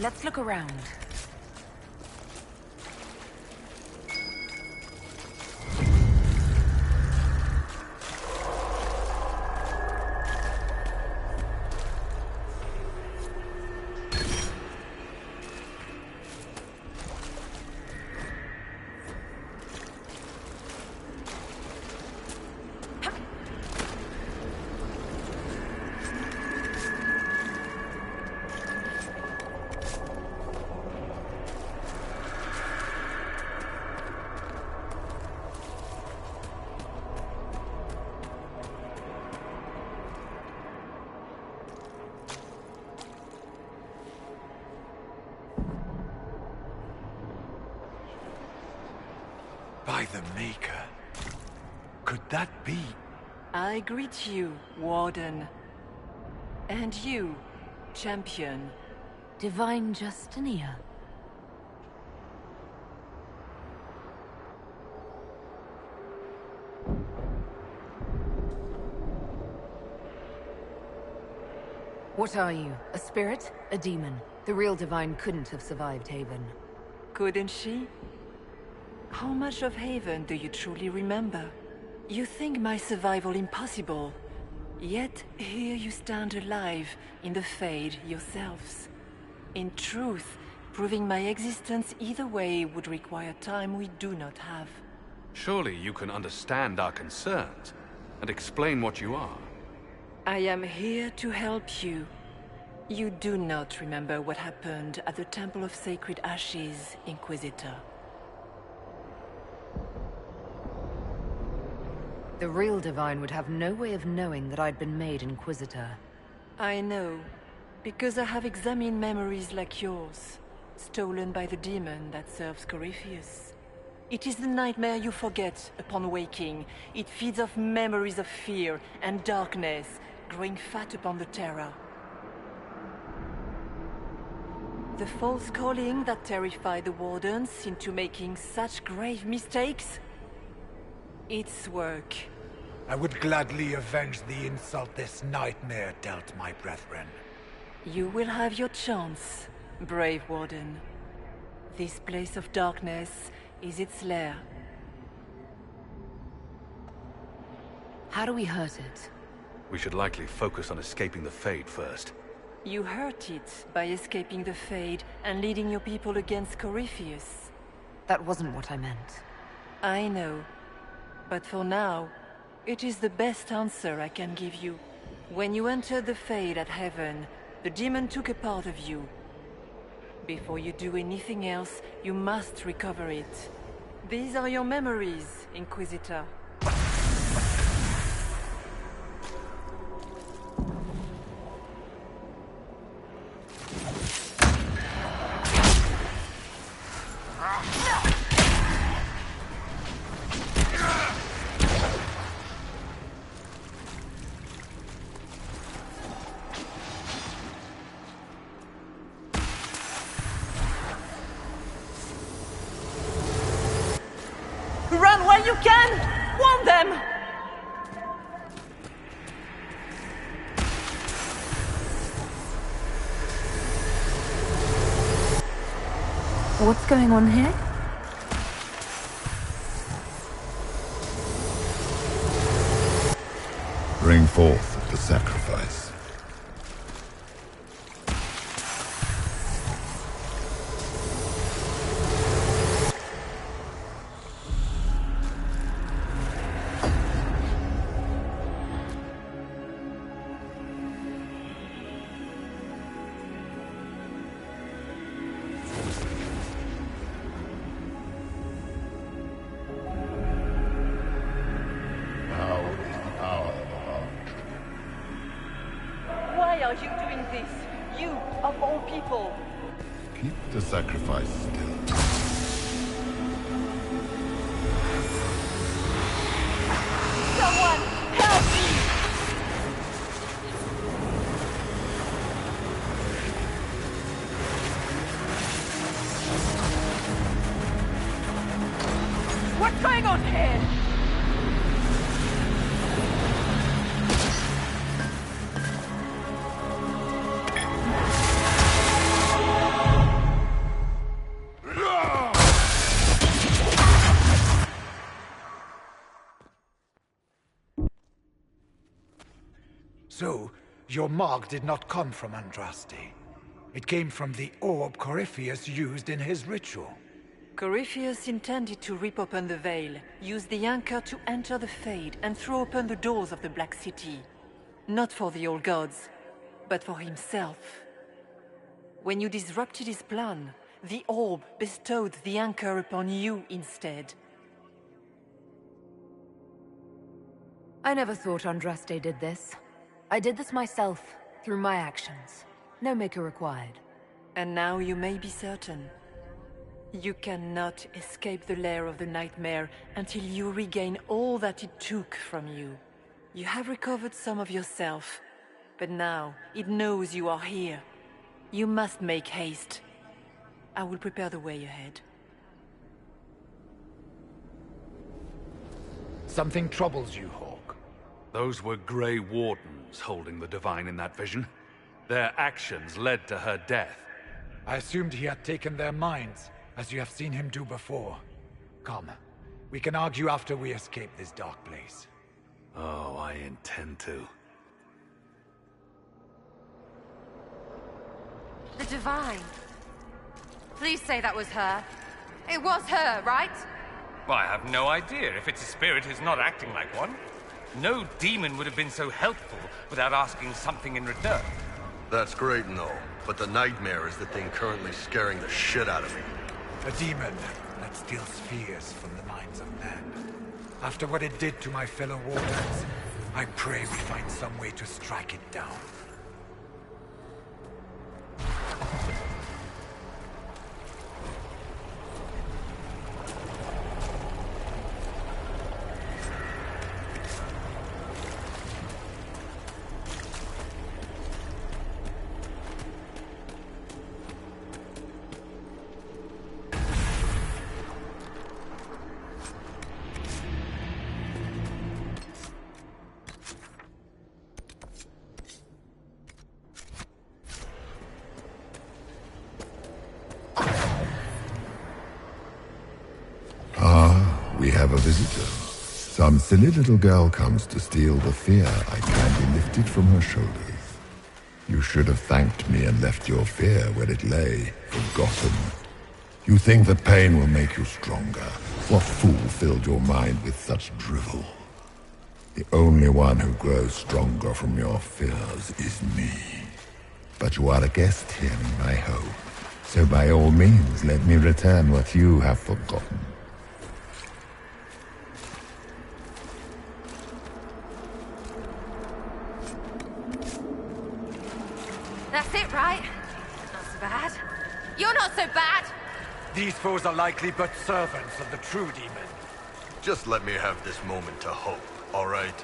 Let's look around. By the Maker. Could that be? I greet you, Warden. And you, Champion. Divine Justinia. What are you? A spirit? A demon? The real Divine couldn't have survived Haven. Couldn't she? How much of Haven do you truly remember? You think my survival impossible, yet here you stand alive in the Fade yourselves. In truth, proving my existence either way would require time we do not have. Surely you can understand our concerns and explain what you are. I am here to help you. You do not remember what happened at the Temple of Sacred Ashes, Inquisitor. The real Divine would have no way of knowing that I'd been made Inquisitor. I know, because I have examined memories like yours, stolen by the demon that serves Corypheus. It is the nightmare you forget upon waking. It feeds off memories of fear and darkness, growing fat upon the terror. The false calling that terrified the Wardens into making such grave mistakes? Its work. I would gladly avenge the insult this nightmare dealt my brethren. You will have your chance, brave Warden. This place of darkness is its lair. How do we hurt it? We should likely focus on escaping the Fade first. You hurt it by escaping the Fade and leading your people against Corypheus. That wasn't what I meant. I know. But for now, it is the best answer I can give you. When you entered the Fade at Heaven, the demon took a part of you. Before you do anything else, you must recover it. These are your memories, Inquisitor. Run while you can! Warn them! What's going on here? Bring forth the sacrifice. Why are you doing this? You, of all people! Keep the sacrifice still. Someone, help me! What's going on here? So, your mark did not come from Andraste. It came from the orb Corypheus used in his ritual. Corypheus intended to rip open the veil, use the anchor to enter the Fade, and throw open the doors of the Black City. Not for the old gods, but for himself. When you disrupted his plan, the orb bestowed the anchor upon you instead. I never thought Andraste did this. I did this myself, through my actions. No maker required. And now you may be certain. You cannot escape the lair of the nightmare until you regain all that it took from you. You have recovered some of yourself, but now it knows you are here. You must make haste. I will prepare the way ahead. Something troubles you, Hawk. Those were Grey Wardens holding the Divine in that vision. Their actions led to her death. I assumed he had taken their minds, as you have seen him do before. Come, we can argue after we escape this dark place. Oh, I intend to. The Divine. Please say that was her. It was her, right? Well, I have no idea if it's a spirit who's not acting like one. No demon would have been so helpful without asking something in return. That's great and all, but the nightmare is the thing currently scaring the shit out of me. A demon that steals fears from the minds of men. After what it did to my fellow wardens, I pray we find some way to strike it down. We have a visitor. Some silly little girl comes to steal the fear I kindly lifted from her shoulders. You should have thanked me and left your fear where it lay, forgotten. You think that pain will make you stronger. What fool filled your mind with such drivel? The only one who grows stronger from your fears is me. But you are a guest here in my home, so by all means let me return what you have forgotten. That's it, right? Not so bad. You're not so bad! These foes are likely but servants of the true demon. Just let me have this moment to hope, all right?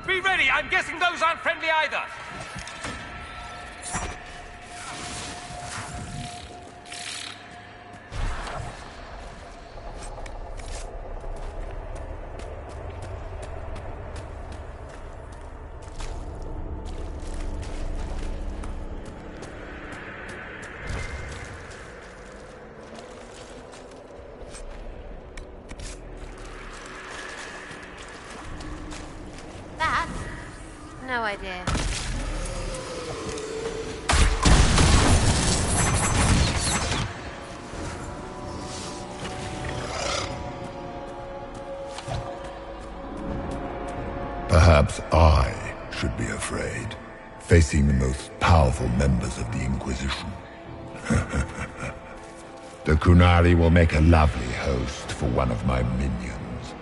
Be ready! I'm guessing those aren't friendly either! That? No idea. Perhaps I should be afraid, facing the most powerful members of the Inquisition. The Kunari will make a lovely host for one of my minions.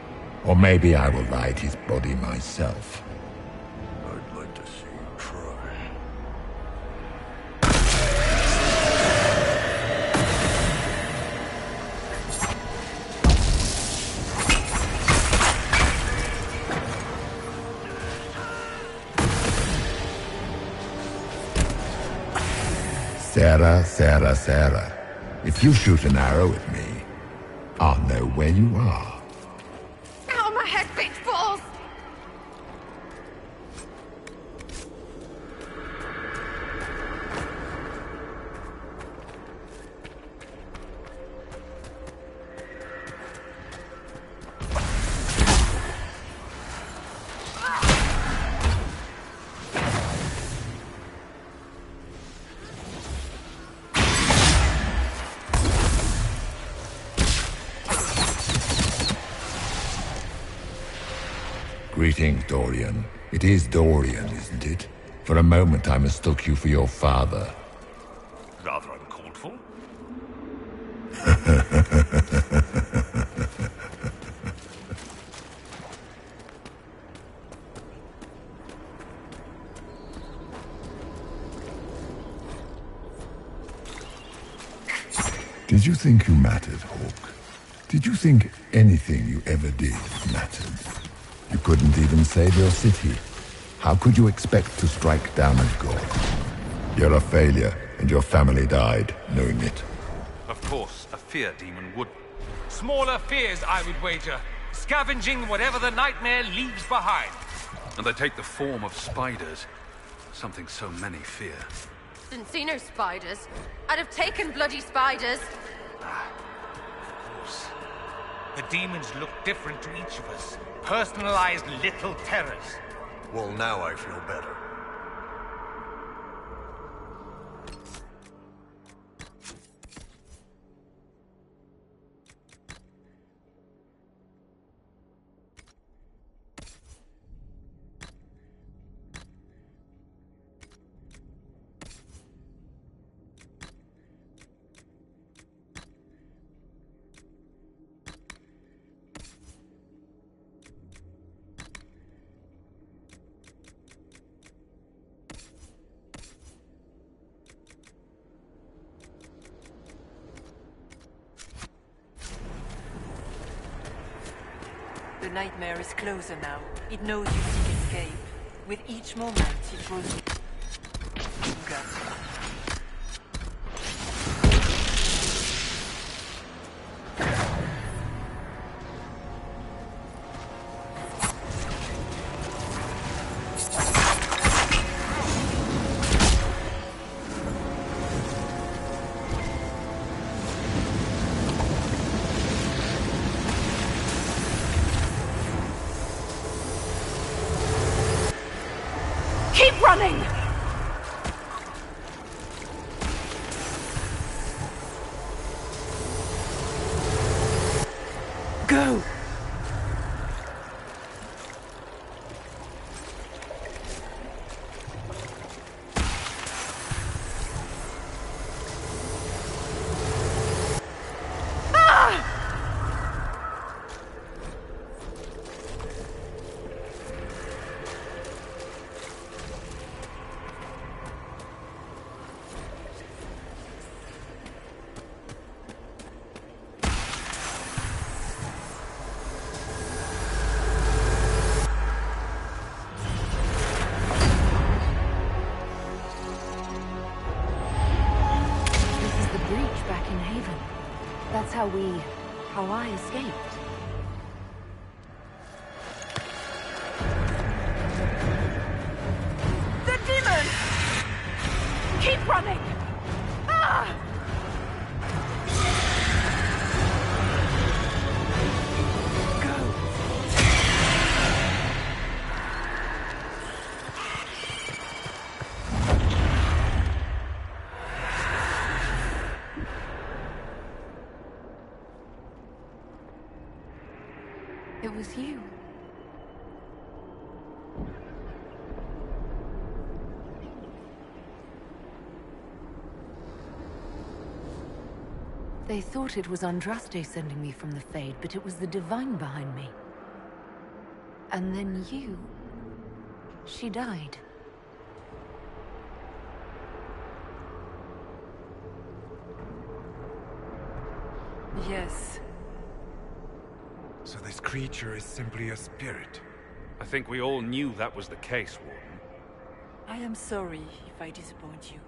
Or maybe I will ride his body myself. I'd like to see you try. Sarah, Sarah, Sarah. If you shoot an arrow at me, I'll know where you are. Ow, my head, big balls! Greetings, Dorian. It is Dorian, isn't it? For a moment I mistook you for your father. Rather uncalled for. Did you think you mattered, Hawk? Did you think anything you ever did mattered? You couldn't even save your city. How could you expect to strike down a god? You're a failure, and your family died knowing it. Of course, a fear demon would. Smaller fears, I would wager. Scavenging whatever the nightmare leaves behind. And they take the form of spiders. Something so many fear. Didn't see no spiders. I'd have taken bloody spiders. Of course. The demons look different to each of us. Personalized little terrors. Well, now I feel better. The nightmare is closer now. It knows you seek escape. With each moment, it grows stronger. Keep running! Go! That's how I escaped. The demon! Keep running! Ah! It was you. They thought it was Andraste sending me from the Fade, but it was the Divine behind me. And then you... She died. Yes. So this creature is simply a spirit. I think we all knew that was the case, Warden. I am sorry if I disappoint you.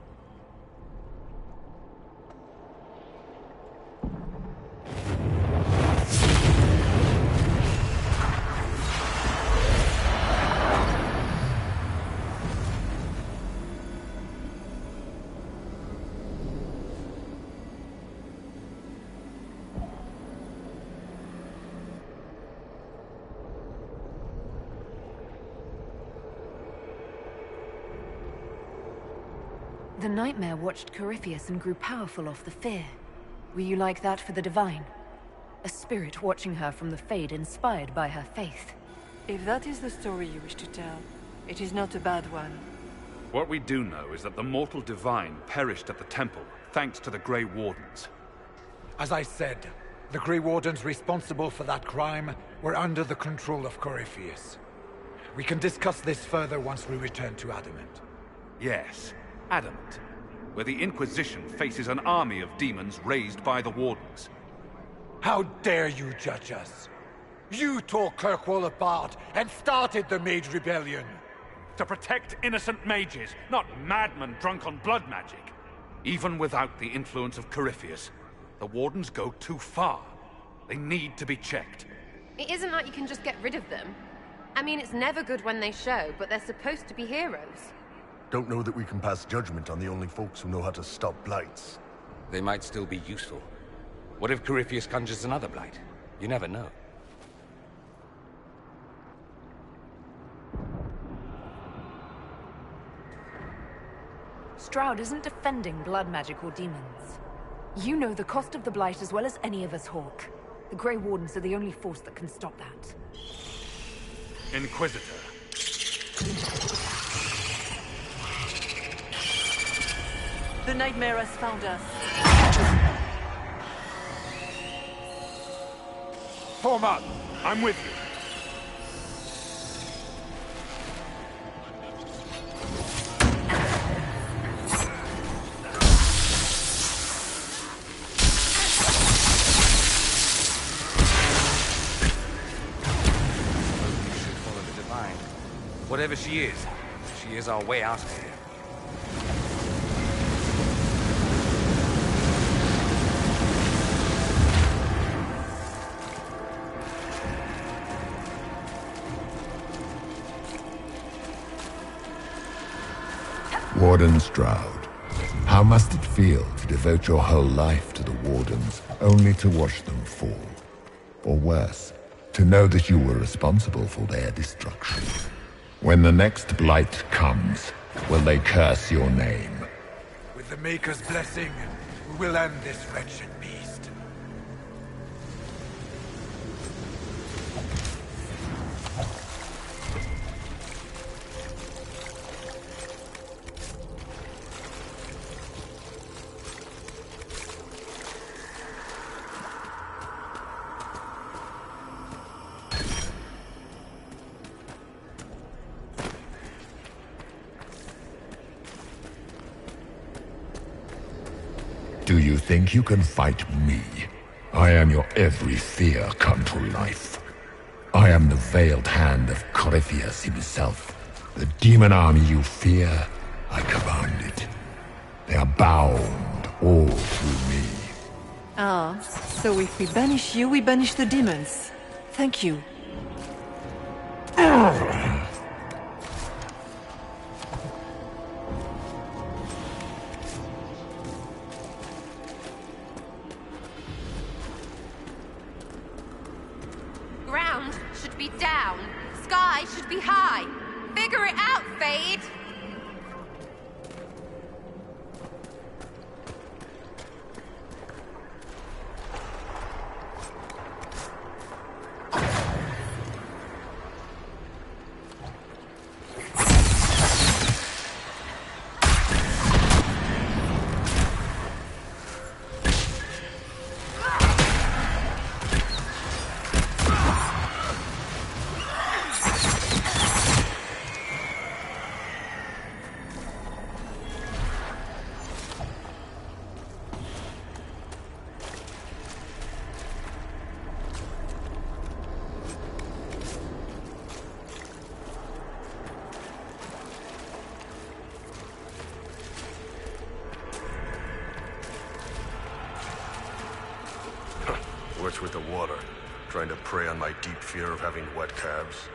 The nightmare watched Corypheus and grew powerful off the fear. Were you like that for the Divine? A spirit watching her from the Fade, inspired by her faith. If that is the story you wish to tell, it is not a bad one. What we do know is that the mortal Divine perished at the temple, thanks to the Grey Wardens. As I said, the Grey Wardens responsible for that crime were under the control of Corypheus. We can discuss this further once we return to Adamant. Yes, Adamant, where the Inquisition faces an army of demons raised by the Wardens. How dare you judge us? You tore Kirkwall apart and started the Mage Rebellion! To protect innocent mages, not madmen drunk on blood magic. Even without the influence of Corypheus, the Wardens go too far. They need to be checked. It isn't like you can just get rid of them. I mean, it's never good when they show, but they're supposed to be heroes. Don't know that we can pass judgment on the only folks who know how to stop blights. They might still be useful. What if Corypheus conjures another blight? You never know. Stroud isn't defending blood magic or demons. You know the cost of the Blight as well as any of us, Hawk. The Grey Wardens are the only force that can stop that. Inquisitor. The nightmare has found us. Form up! I'm with you. Whatever she is our way out of here. Warden Stroud, how must it feel to devote your whole life to the Wardens, only to watch them fall? Or worse, to know that you were responsible for their destruction? When the next blight comes, will they curse your name? With the Maker's blessing, we will end this wretched beast. Do you think you can fight me? I am your every fear come to life. I am the veiled hand of Corypheus himself. The demon army you fear, I command it. They are bound all through me. Ah, so if we banish you, we banish the demons. Thank you. Ground should be down. Sky should be high. Figure it out, Fade! much with the water, trying to prey on my deep fear of having wet calves.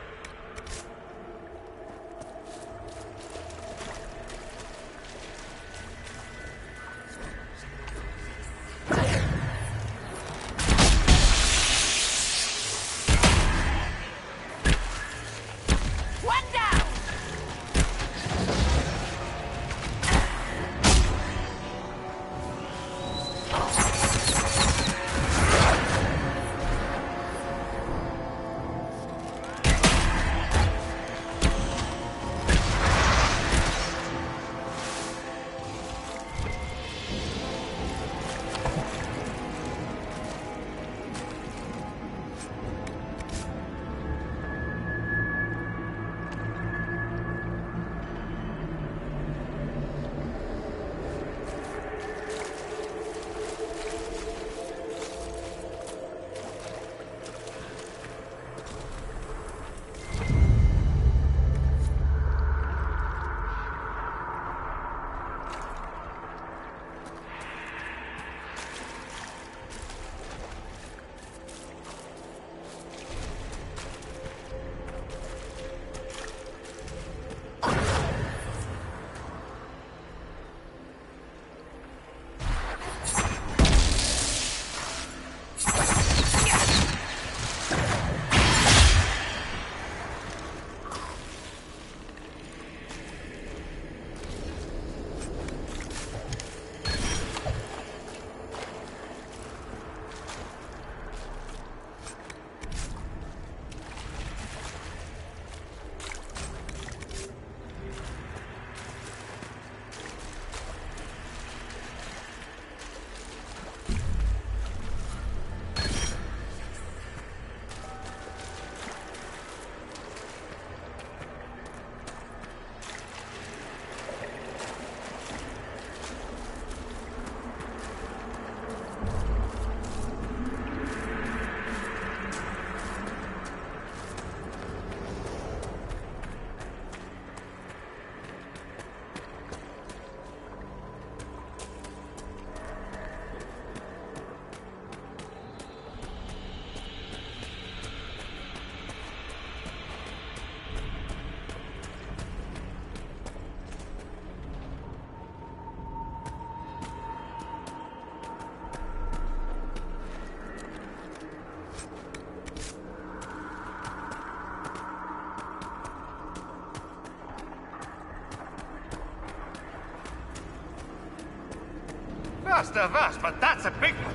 Vast of us, but that's a big one.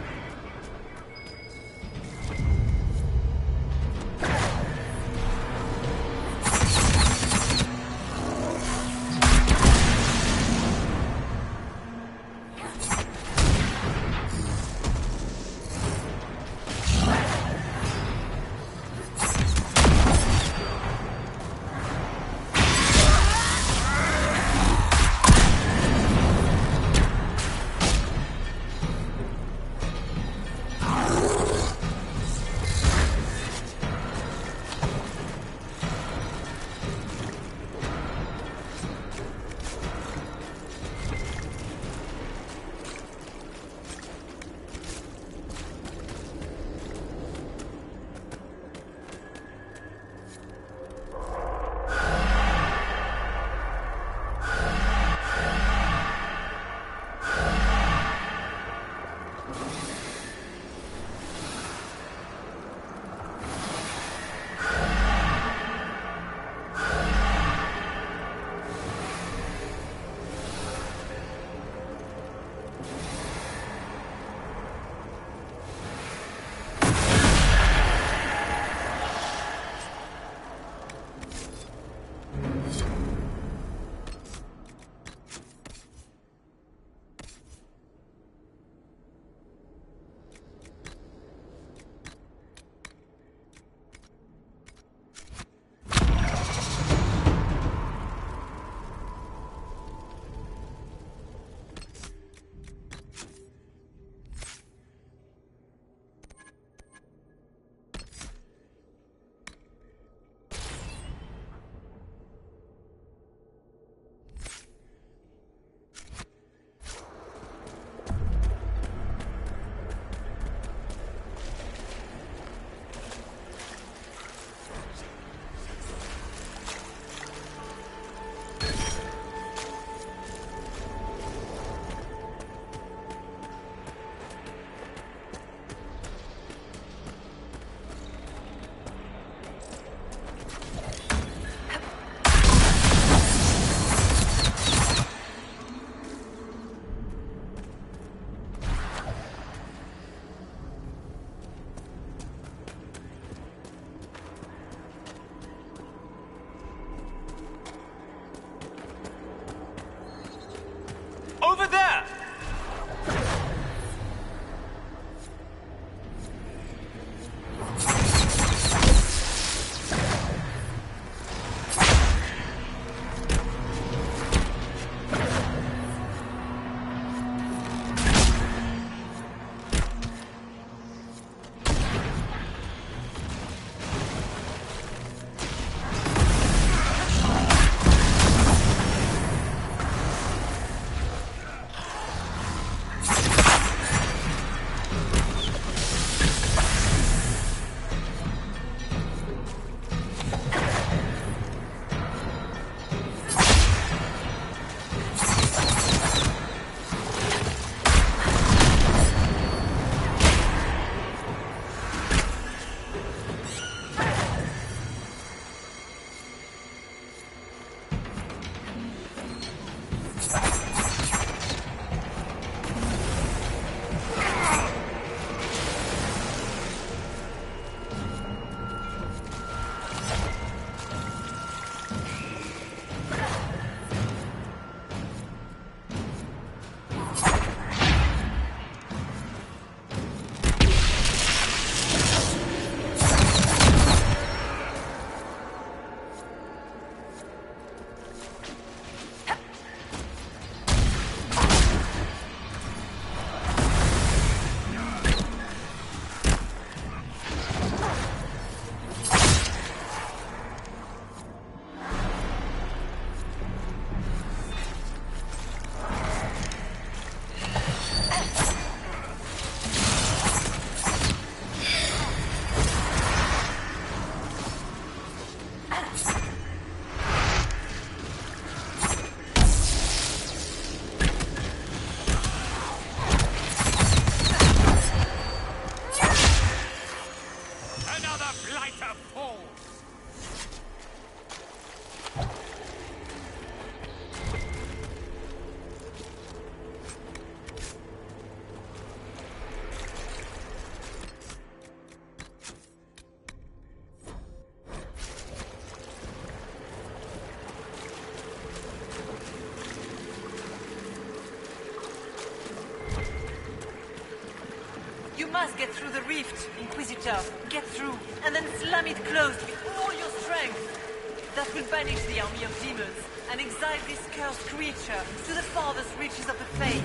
You must get through the rift, Inquisitor. Get through, and then slam it closed with all your strength. That will banish the army of demons and exile this cursed creature to the farthest reaches of the Fate.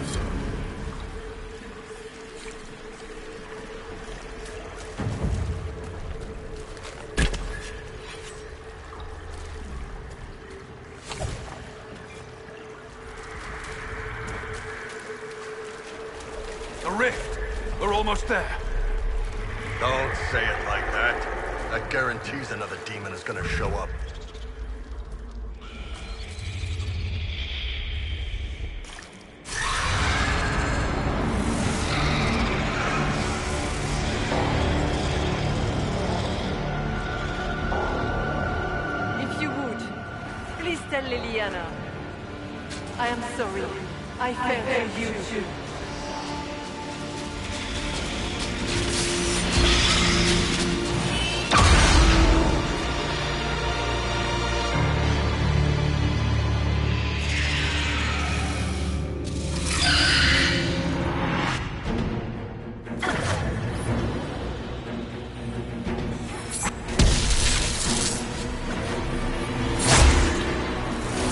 The rift! We're almost there. Don't say it like that. That guarantees another demon is gonna show up. If you would, please tell Liliana. I am sorry. I failed you too.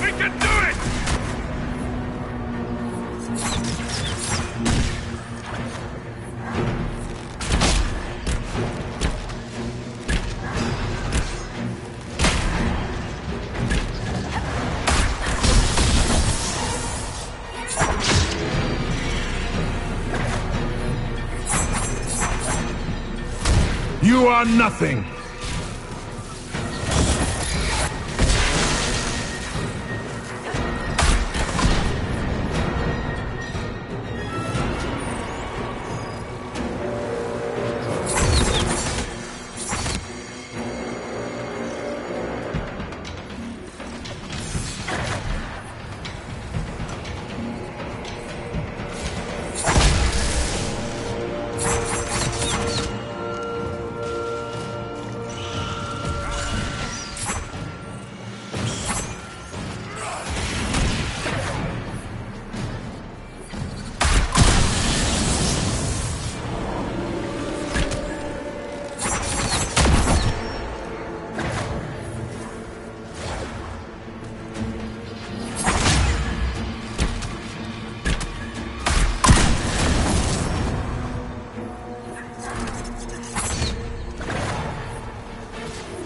We can do it! You are nothing!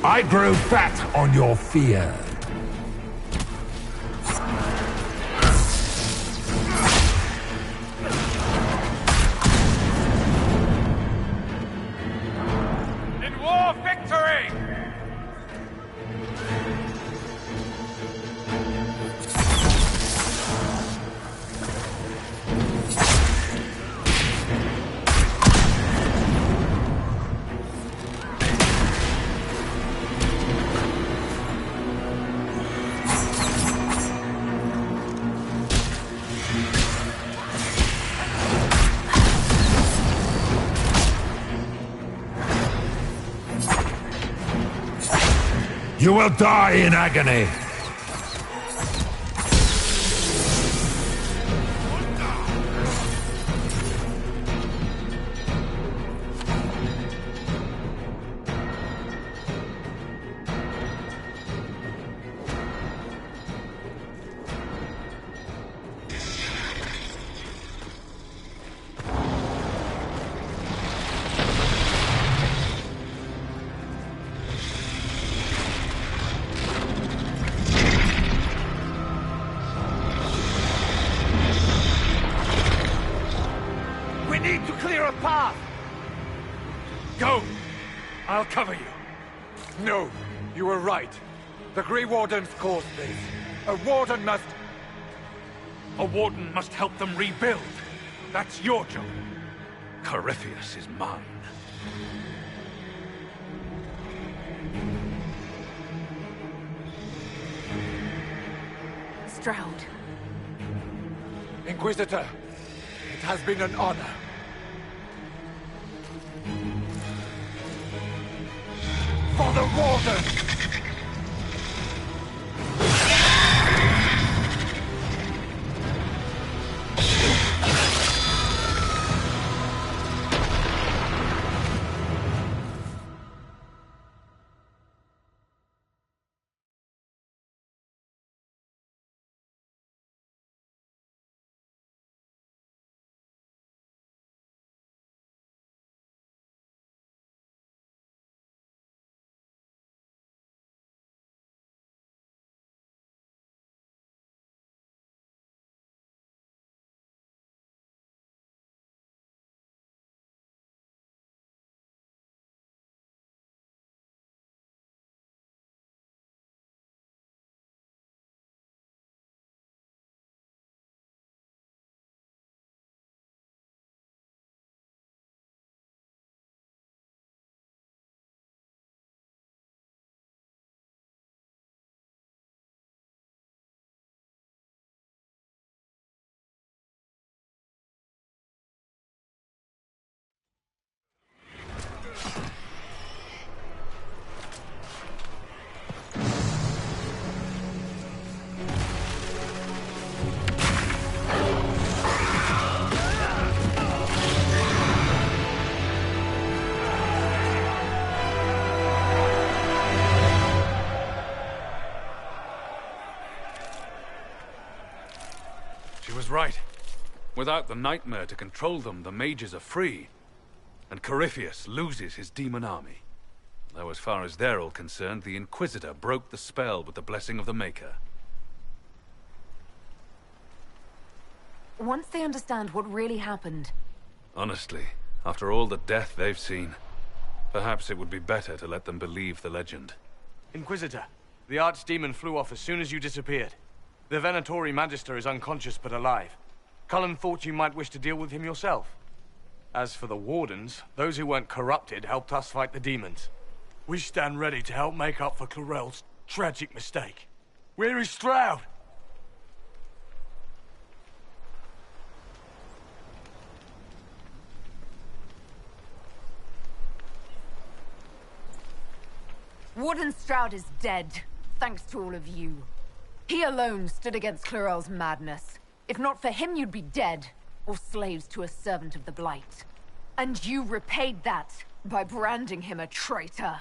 I grow fat on your fear. In war, victory! You will die in agony. We need to clear a path! Go! I'll cover you. No, you were right. The Grey Wardens caused this. A Warden must... A Warden must help them rebuild. That's your job. Corypheus is mine. Stroud. Inquisitor, it has been an honor. For the Warden! Without the nightmare to control them, the mages are free. And Corypheus loses his demon army. Though as far as they're all concerned, the Inquisitor broke the spell with the blessing of the Maker. Once they understand what really happened... Honestly, after all the death they've seen, perhaps it would be better to let them believe the legend. Inquisitor, the Archdemon flew off as soon as you disappeared. The Venatori Magister is unconscious but alive. Cullen thought you might wish to deal with him yourself. As for the Wardens, those who weren't corrupted helped us fight the demons. We stand ready to help make up for Clarel's tragic mistake. Where is Stroud? Warden Stroud is dead, thanks to all of you. He alone stood against Clarel's madness. If not for him, you'd be dead, or slaves to a servant of the Blight. And you repaid that by branding him a traitor.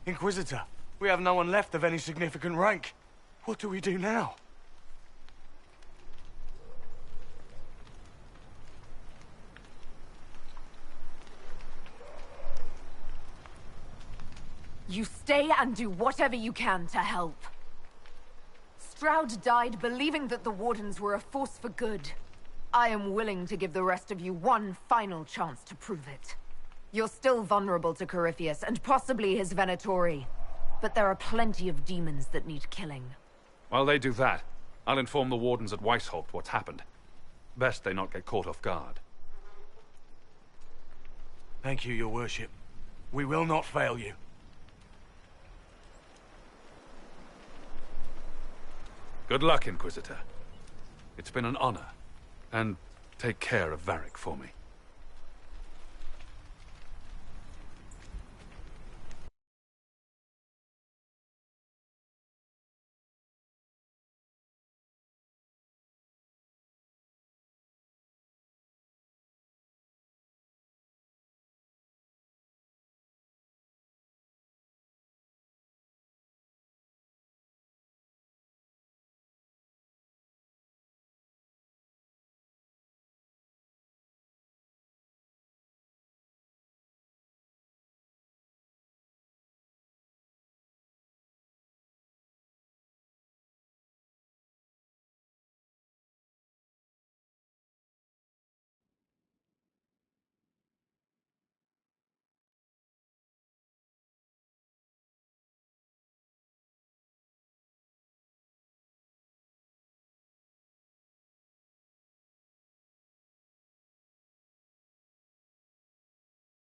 Inquisitor, we have no one left of any significant rank. What do we do now? You stay and do whatever you can to help. Stroud died believing that the Wardens were a force for good. I am willing to give the rest of you one final chance to prove it. You're still vulnerable to Corypheus and possibly his Venatori, but there are plenty of demons that need killing. While they do that, I'll inform the Wardens at Weishaupt what's happened. Best they not get caught off guard. Thank you, your worship. We will not fail you. Good luck, Inquisitor. It's been an honor. And take care of Varric for me.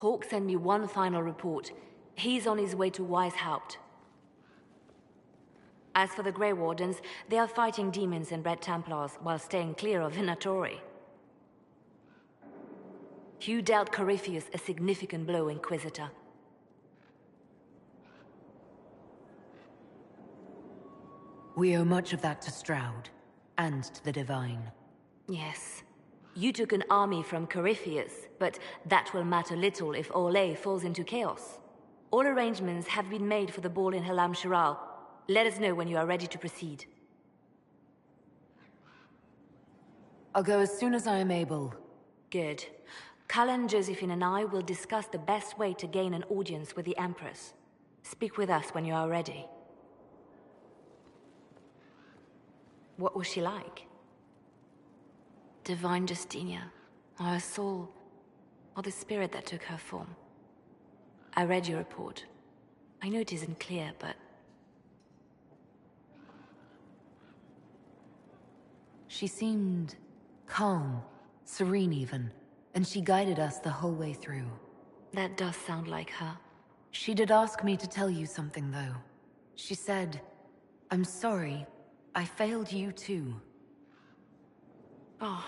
Hawk sent me one final report. He's on his way to Weishaupt. As for the Grey Wardens, they are fighting demons and Red Templars while staying clear of Venatori. You dealt Corypheus a significant blow, Inquisitor. We owe much of that to Stroud, and to the Divine. Yes. You took an army from Corypheus, but that will matter little if Orlais falls into chaos. All arrangements have been made for the ball in Halam Shiral. Let us know when you are ready to proceed. I'll go as soon as I am able. Good. Cullen, Josephine and I will discuss the best way to gain an audience with the Empress. Speak with us when you are ready. What was she like? Divine Justinia, or her soul, or the spirit that took her form. I read your report. I know it isn't clear, but... She seemed calm, serene even, and she guided us the whole way through. That does sound like her. She did ask me to tell you something, though. She said, "I'm sorry, I failed you too." Oh.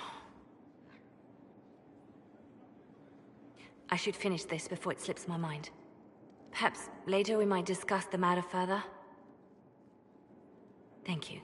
I should finish this before it slips my mind. Perhaps later we might discuss the matter further. Thank you.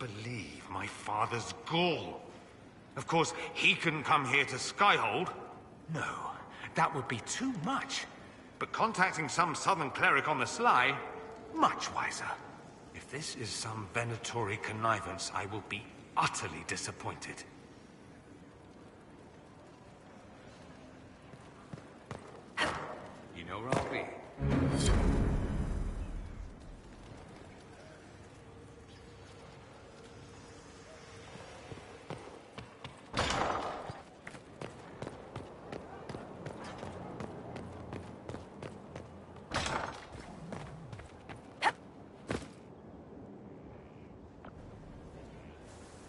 believe my father's gall. Of course, he couldn't come here to Skyhold. No, that would be too much. But contacting some southern cleric on the sly, much wiser. If this is some Venatori connivance, I will be utterly disappointed. You know where I'll be.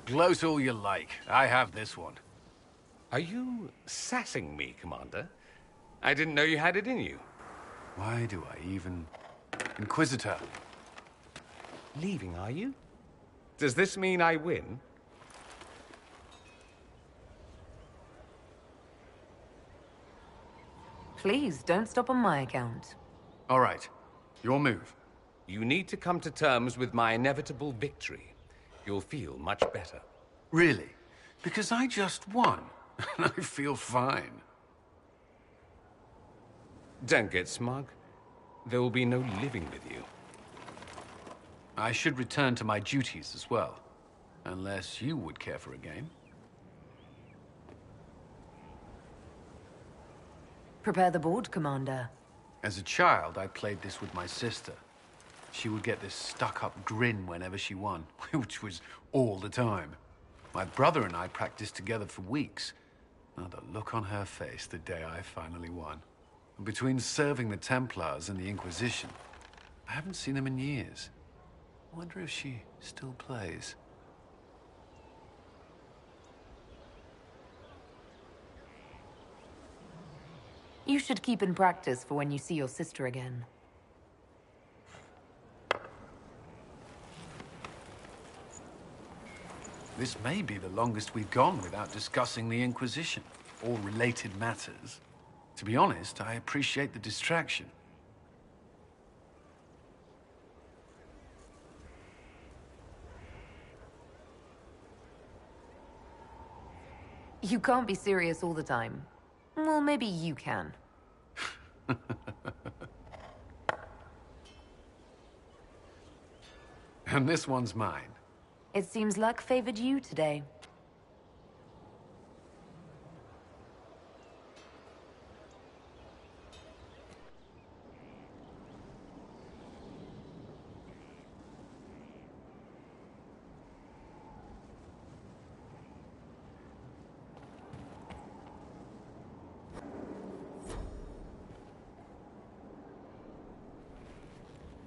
Gloat all you like. I have this one. Are you sassing me, Commander? I didn't know you had it in you. Why do I even... Inquisitor. Leaving, are you? Does this mean I win? Please, don't stop on my account. All right. Your move. You need to come to terms with my inevitable victory. You'll feel much better. Really? Because I just won. And I feel fine. Don't get smug. There will be no living with you. I should return to my duties as well. Unless you would care for a game. Prepare the board, Commander. As a child, I played this with my sister. She would get this stuck-up grin whenever she won, which was all the time. My brother and I practiced together for weeks. Oh, the look on her face the day I finally won. And between serving the Templars and the Inquisition, I haven't seen them in years. I wonder if she still plays. You should keep in practice for when you see your sister again. This may be the longest we've gone without discussing the Inquisition, or related matters. To be honest, I appreciate the distraction. You can't be serious all the time. Well, maybe you can. And this one's mine. It seems luck favored you today.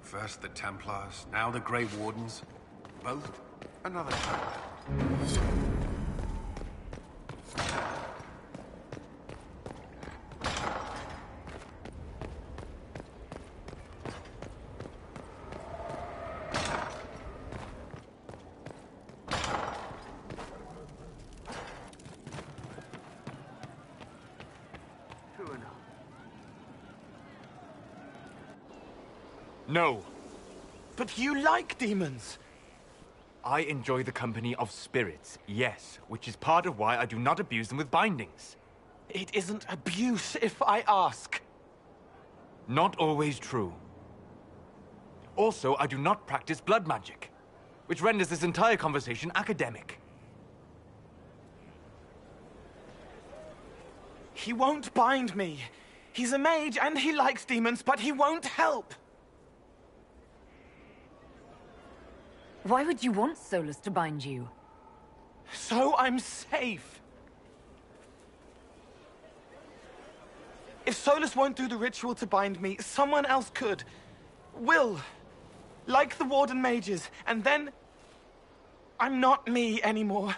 First the Templars, now the Grey Wardens. Both another Templar. No. But you like demons! I enjoy the company of spirits, yes, which is part of why I do not abuse them with bindings. It isn't abuse, if I ask. Not always true. Also, I do not practice blood magic, which renders this entire conversation academic. He won't bind me. He's a mage and he likes demons, but he won't help. Why would you want Solus to bind you? So I'm safe. If Solus won't do the ritual to bind me, someone else could. Will. Like the Warden mages. And then... I'm not me anymore.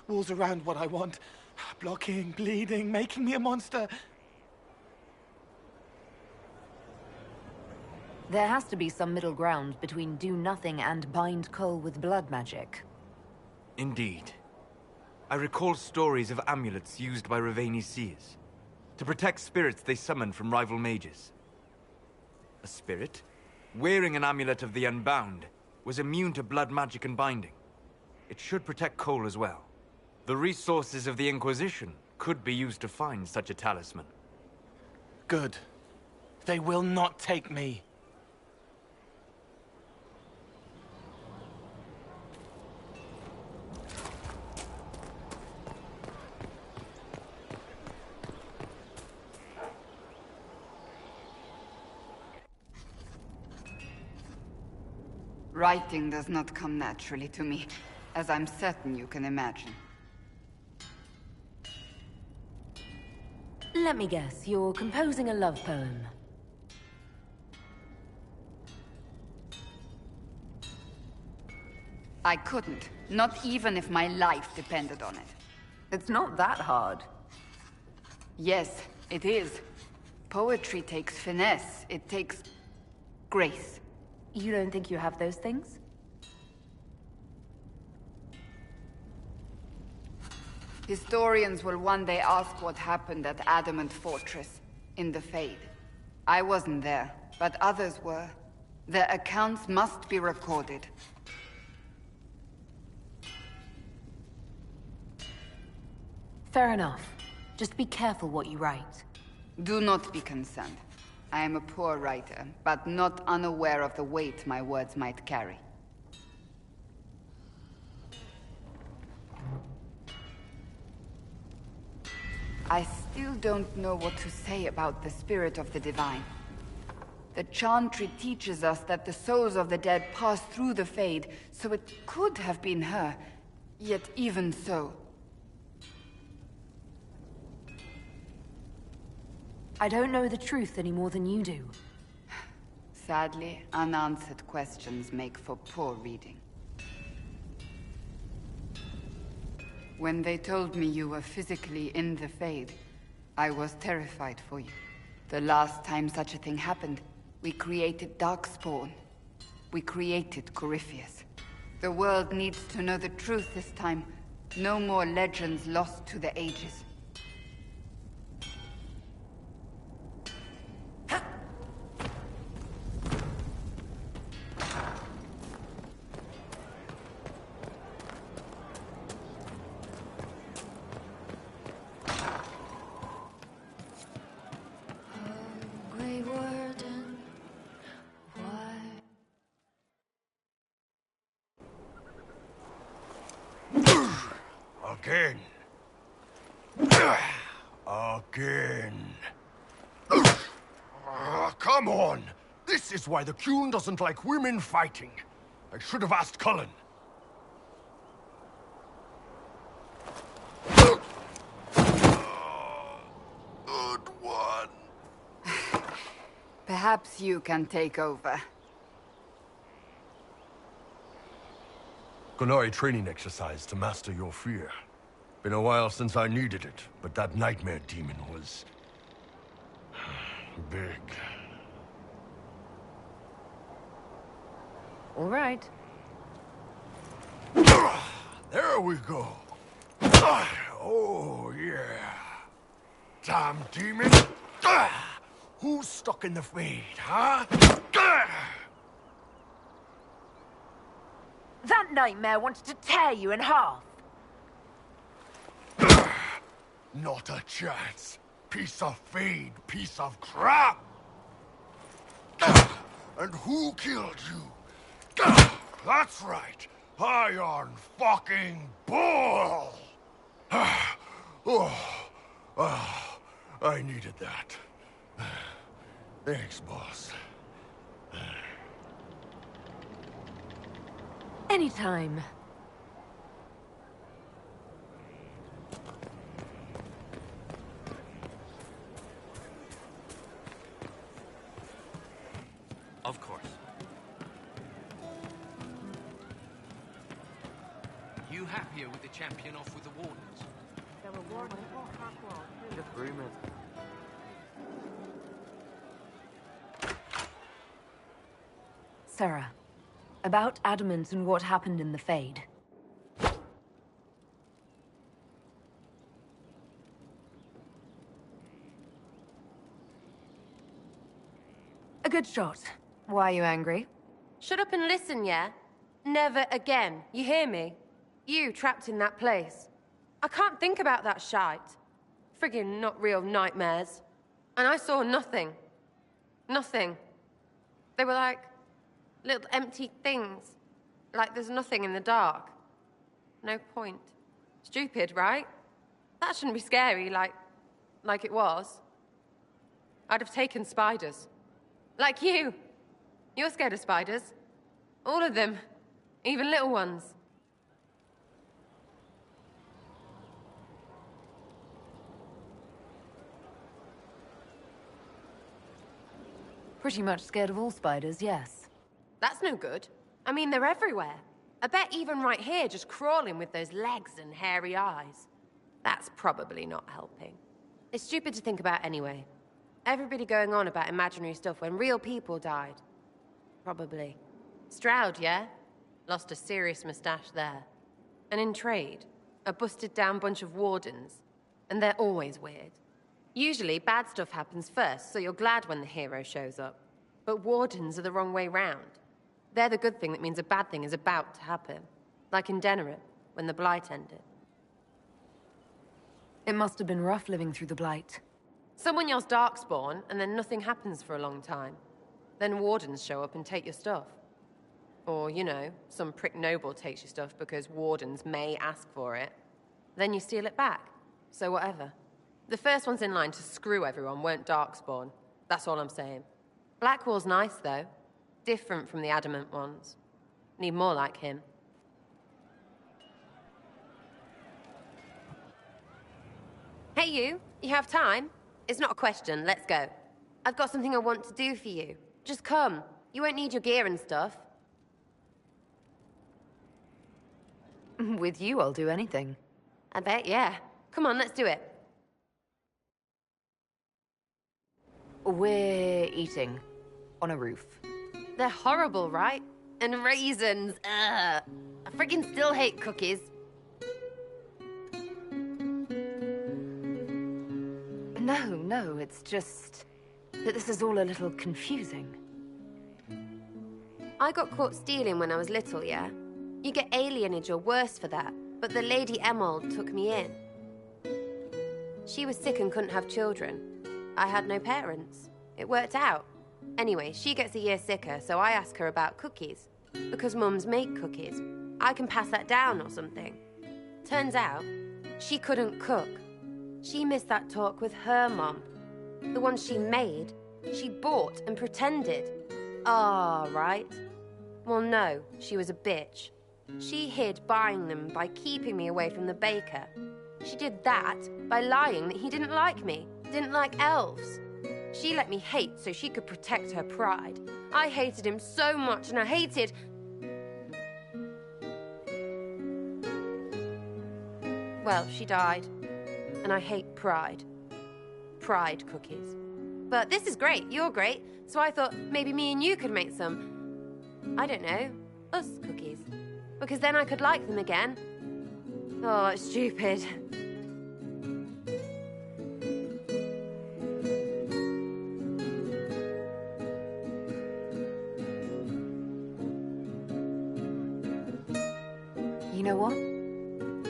Walls around what I want. Blocking, bleeding, making me a monster. There has to be some middle ground between do nothing and bind Cole with blood magic. Indeed. I recall stories of amulets used by Raveni seers to protect spirits they summon from rival mages. A spirit, wearing an amulet of the Unbound, was immune to blood magic and binding. It should protect Cole as well. The resources of the Inquisition could be used to find such a talisman. Good. They will not take me. Writing does not come naturally to me, as I'm certain you can imagine. Let me guess, you're composing a love poem. I couldn't, not even if my life depended on it. It's not that hard. Yes, it is. Poetry takes finesse, it takes grace. You don't think you have those things? Historians will one day ask what happened at Adamant Fortress, in the Fade. I wasn't there, but others were. Their accounts must be recorded. Fair enough. Just be careful what you write. Do not be concerned. I am a poor writer, but not unaware of the weight my words might carry. I still don't know what to say about the spirit of the divine. The Chantry teaches us that the souls of the dead pass through the Fade, so it could have been her. Yet even so... I don't know the truth any more than you do. Sadly, unanswered questions make for poor reading. When they told me you were physically in the Fade, I was terrified for you. The last time such a thing happened, we created Darkspawn. We created Corypheus. The world needs to know the truth this time. No more legends lost to the ages. Again. Again. Come on! This is why the Qun doesn't like women fighting. I should have asked Cullen. Good one. Perhaps you can take over. Gunoi training exercise to master your fear. Been a while since I needed it, but that nightmare demon was... big. All right. There we go. Oh, yeah. Damn demon. Who's stuck in the Fade, huh? That nightmare wanted to tear you in half. Not a chance. Piece of Fade, piece of crap. And who killed you? That's right. Iron fucking Bull. I needed that. Thanks, boss. Anytime. Of course. You happier with the champion off with the Wardens? Just rumors. Sarah, about Adamant and what happened in the Fade. A good shot. Why are you angry? Shut up and listen, yeah? Never again. You hear me? You trapped in that place. I can't think about that shite. Friggin' not real nightmares. And I saw nothing. Nothing. They were like little empty things. Like there's nothing in the dark. No point. Stupid, right? That shouldn't be scary, like it was. I'd have taken spiders. Like you. You're scared of spiders. All of them. Even little ones. Pretty much scared of all spiders, yes. That's no good. I mean, they're everywhere. I bet even right here, just crawling with those legs and hairy eyes. That's probably not helping. It's stupid to think about anyway. Everybody going on about imaginary stuff when real people died. Probably. Stroud, yeah? Lost a serious mustache there. And in trade, a busted down bunch of wardens. And they're always weird. Usually, bad stuff happens first, so you're glad when the hero shows up. But wardens are the wrong way round. They're the good thing that means a bad thing is about to happen. Like in Denerim, when the Blight ended. It must have been rough living through the Blight. Someone yells Darkspawn, and then nothing happens for a long time. Then wardens show up and take your stuff. Or, you know, some prick noble takes your stuff because wardens may ask for it. Then you steal it back. So whatever. The first ones in line to screw everyone weren't Darkspawn. That's all I'm saying. Blackwall's nice, though. Different from the adamant ones. Need more like him. Hey, you. You have time? It's not a question. Let's go. I've got something I want to do for you. Just come. You won't need your gear and stuff. With you, I'll do anything. I bet, yeah. Come on, let's do it. We're eating. On a roof. They're horrible, right? And raisins. Ugh. I friggin' still hate cookies. No, it's just that this is all a little confusing. I got caught stealing when I was little, yeah? You get alienage or worse for that, but the Lady Emerald took me in. She was sick and couldn't have children. I had no parents. It worked out. Anyway, she gets a year sicker, so I ask her about cookies. Because mums make cookies. I can pass that down or something. Turns out, she couldn't cook. She missed that talk with her mum. The one she made, she bought and pretended. Ah, right. Well, no, she was a bitch. She hid buying them by keeping me away from the baker. She did that by lying that he didn't like me, didn't like elves. She let me hate so she could protect her pride. I hated him so much, and I hated... Well, she died. And I hate pride. Pride cookies. But this is great, you're great, so I thought maybe me and you could make some, I don't know, us cookies. Because then I could like them again. Oh, it's stupid. You know what?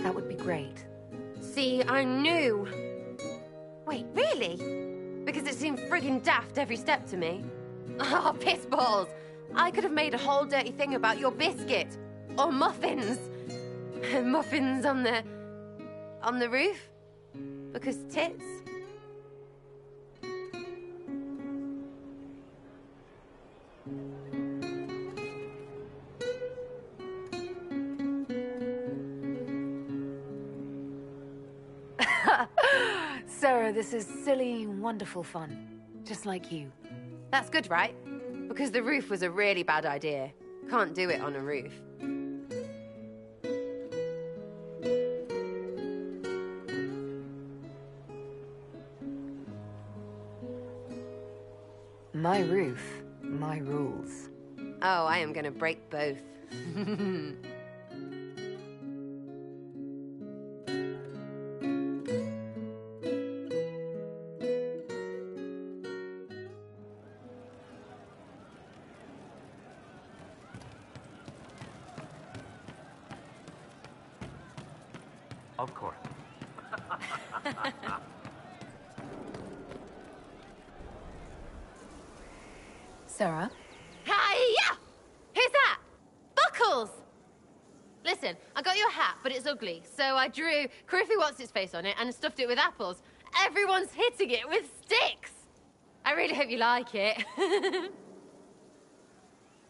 That would be great. See, I knew. Wait, really? Because it seemed friggin' daft every step to me. Oh, piss balls! I could have made a whole dirty thing about your biscuit. Or muffins. Muffins on the roof? Because tits? Sarah, this is silly, wonderful fun. Just like you. That's good, right? Because the roof was a really bad idea. Can't do it on a roof. My roof, my rules. Oh, I am gonna break both. Of course. Sarah? Hiya! Who's that? Buckles! Listen, I got you a hat, but it's ugly, so I drew Criffy What's-Its-Face on it and stuffed it with apples. Everyone's hitting it with sticks! I really hope you like it.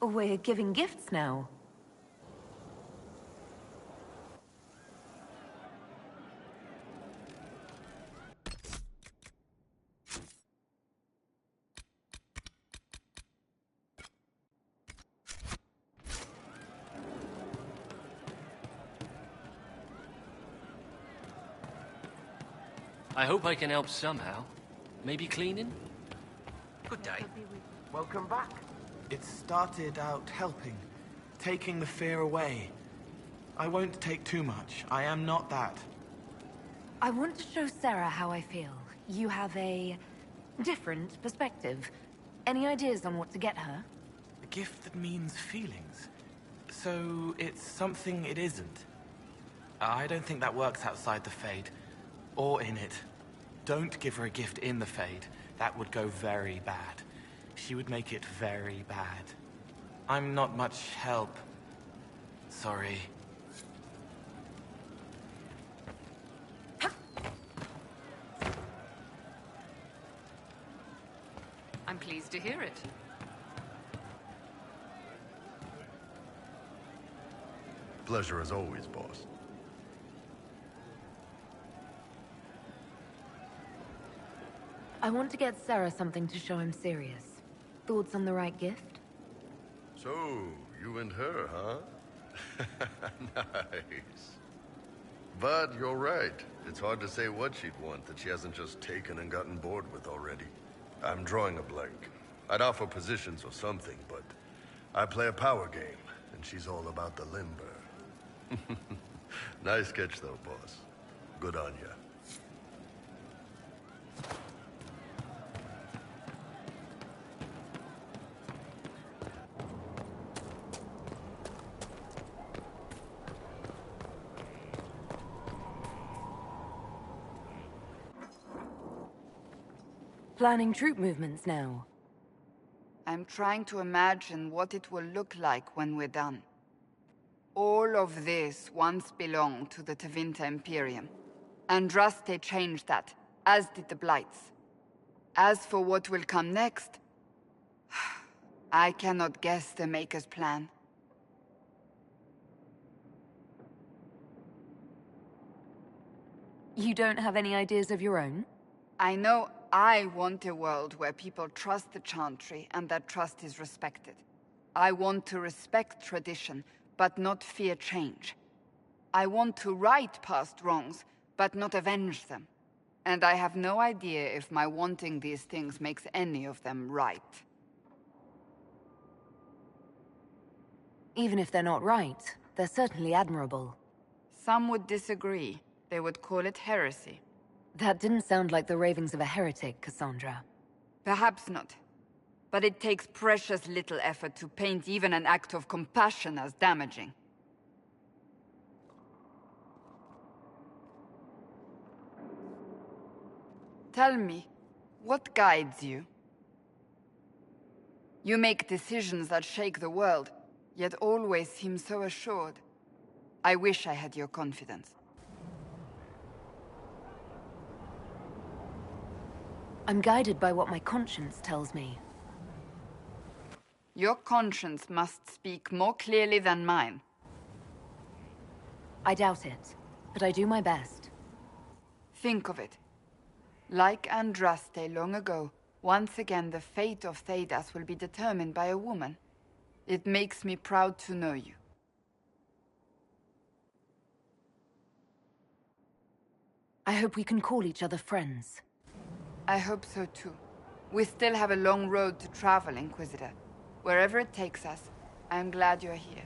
We're giving gifts now. I hope I can help somehow. Maybe cleaning? Good day. Welcome back. It started out helping, taking the fear away. I won't take too much. I am not that. I want to show Sarah how I feel. You have a different perspective. Any ideas on what to get her? A gift that means feelings. So it's something it isn't. I don't think that works outside the Fade. Or in it. Don't give her a gift in the Fade. That would go very bad. She would make it very bad. I'm not much help. Sorry. I'm pleased to hear it. Pleasure as always, boss. I want to get Sarah something to show I'm serious. Thoughts on the right gift? So, you and her, huh? Nice. But you're right. It's hard to say what she'd want that she hasn't just taken and gotten bored with already. I'm drawing a blank. I'd offer positions or something, but I play a power game, and she's all about the limber. Nice catch, though, boss. Good on ya. Planning troop movements now. I'm trying to imagine what it will look like when we're done. All of this once belonged to the Tevinter Imperium. Andraste changed that, as did the Blights. As for what will come next, I cannot guess the Maker's plan. You don't have any ideas of your own? I know I want a world where people trust the Chantry and that trust is respected. I want to respect tradition, but not fear change. I want to right past wrongs, but not avenge them. And I have no idea if my wanting these things makes any of them right. Even if they're not right, they're certainly admirable. Some would disagree. They would call it heresy. That didn't sound like the ravings of a heretic, Cassandra. Perhaps not. But it takes precious little effort to paint even an act of compassion as damaging. Tell me, what guides you? You make decisions that shake the world, yet always seem so assured. I wish I had your confidence. I'm guided by what my conscience tells me. Your conscience must speak more clearly than mine. I doubt it, but I do my best. Think of it. Like Andraste long ago, once again the fate of Thedas will be determined by a woman. It makes me proud to know you. I hope we can call each other friends. I hope so too. We still have a long road to travel, Inquisitor. Wherever it takes us, I am glad you're here.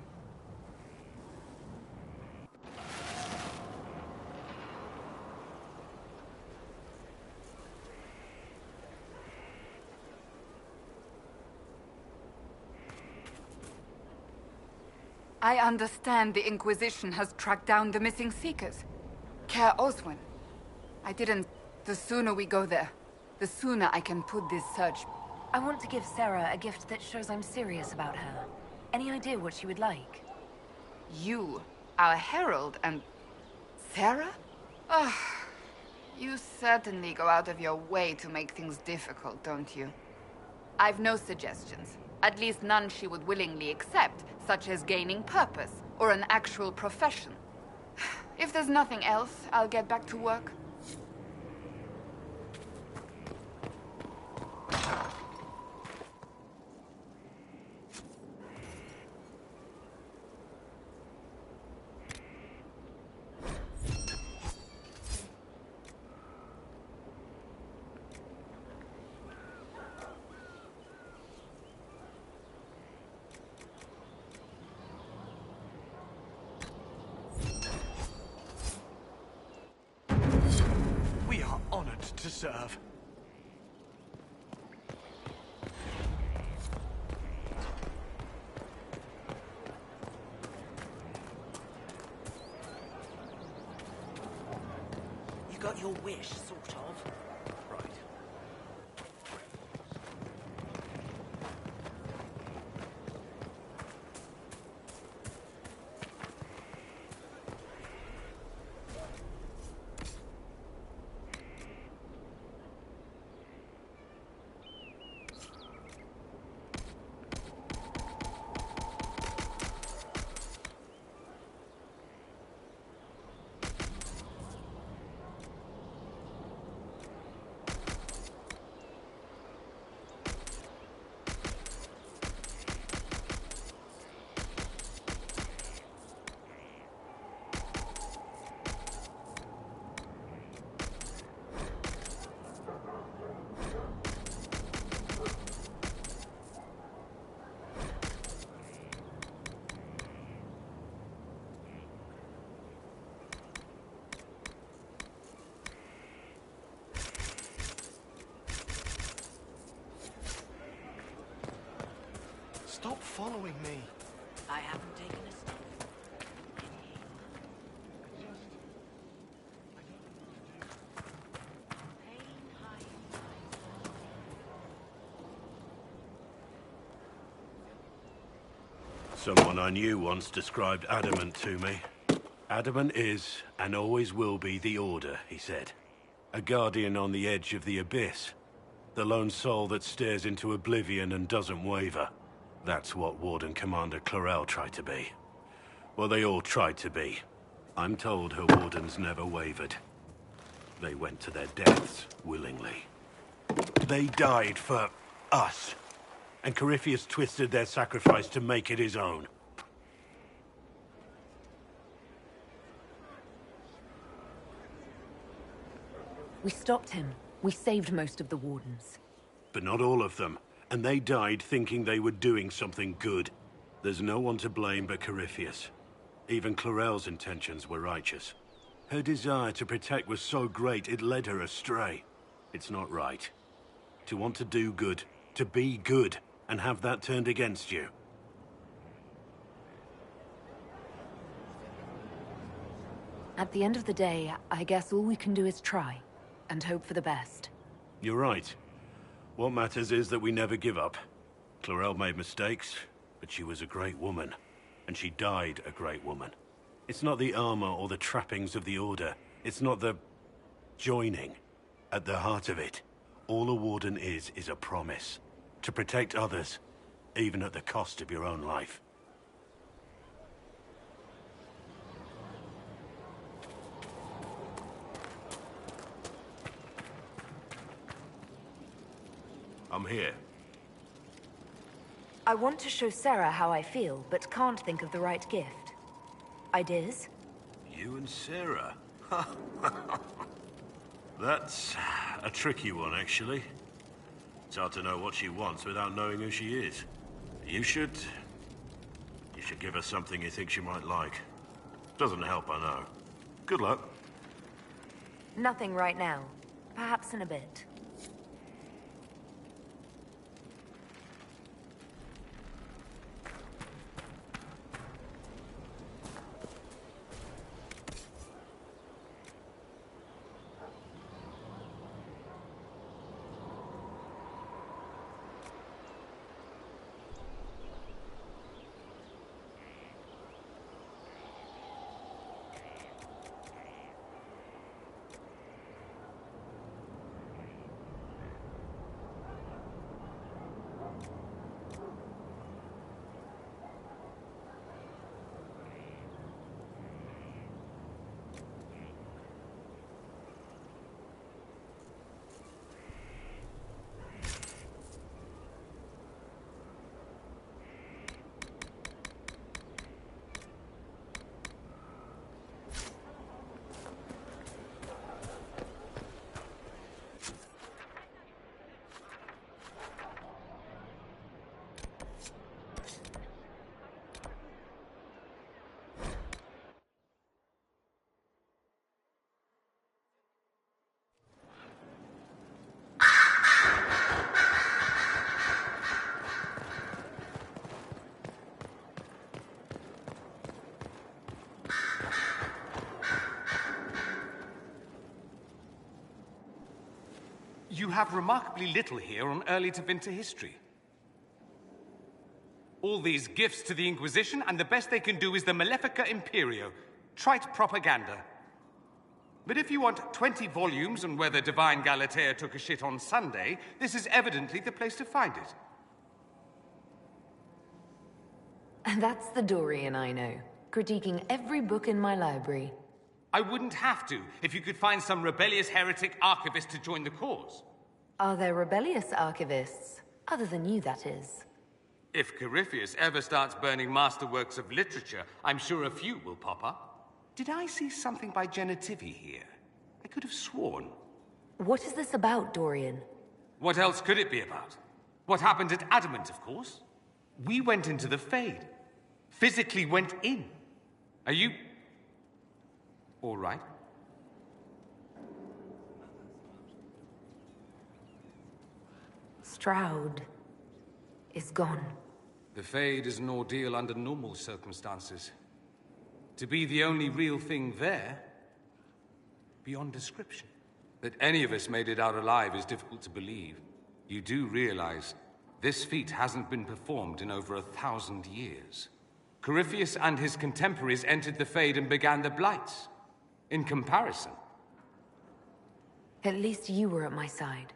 I understand the Inquisition has tracked down the missing Seekers. Care Oswin. I didn't... The sooner we go there, the sooner I can put this search... I want to give Sarah a gift that shows I'm serious about her. Any idea what she would like? You, our herald, and... Sarah? Ah, you certainly go out of your way to make things difficult, don't you? I've no suggestions. At least none she would willingly accept, such as gaining purpose, or an actual profession. If there's nothing else, I'll get back to work. We are honored to serve. You got your wish, sort of. Right. Stop following me. I haven't taken a step. Someone I knew once described adamant to me. Adamant is, and always will be, the Order, he said. A guardian on the edge of the abyss. The lone soul that stares into oblivion and doesn't waver. That's what Warden Commander Clarel tried to be. Well, they all tried to be. I'm told her wardens never wavered. They went to their deaths willingly. They died for us. And Corypheus twisted their sacrifice to make it his own. We stopped him. We saved most of the Wardens. But not all of them. And they died thinking they were doing something good. There's no one to blame but Corypheus. Even Clarel's intentions were righteous. Her desire to protect was so great it led her astray. It's not right. To want to do good, to be good, and have that turned against you. At the end of the day, I guess all we can do is try, and hope for the best. You're right. What matters is that we never give up. Clarel made mistakes, but she was a great woman. And she died a great woman. It's not the armor or the trappings of the Order. It's not the... joining. At the heart of it, all a Warden is a promise. To protect others, even at the cost of your own life. I'm here. I want to show Sarah how I feel, but can't think of the right gift. Ideas? You and Sarah? That's a tricky one, actually. It's hard to know what she wants without knowing who she is. You should give her something you think she might like. Doesn't help, I know. Good luck. Nothing right now. Perhaps in a bit. You have remarkably little here on early Tevinter history. All these gifts to the Inquisition, and the best they can do is the Malefica Imperio. Trite propaganda. But if you want 20 volumes on whether Divine Galatea took a shit on Sunday, this is evidently the place to find it. And that's the Dorian I know, critiquing every book in my library. I wouldn't have to, if you could find some rebellious heretic archivist to join the cause. Are there rebellious archivists? Other than you, that is. If Corypheus ever starts burning masterworks of literature, I'm sure a few will pop up. Did I see something by Genitivi here? I could have sworn. What is this about, Dorian? What else could it be about? What happened at Adamant, of course. We went into the Fade. Physically went in. Are you... all right? Stroud is gone. The Fade is an ordeal under normal circumstances. To be the only real thing there, beyond description. That any of us made it out alive is difficult to believe. You do realize this feat hasn't been performed in over 1,000 years. Corypheus and his contemporaries entered the Fade and began the Blights. In comparison. At least you were at my side.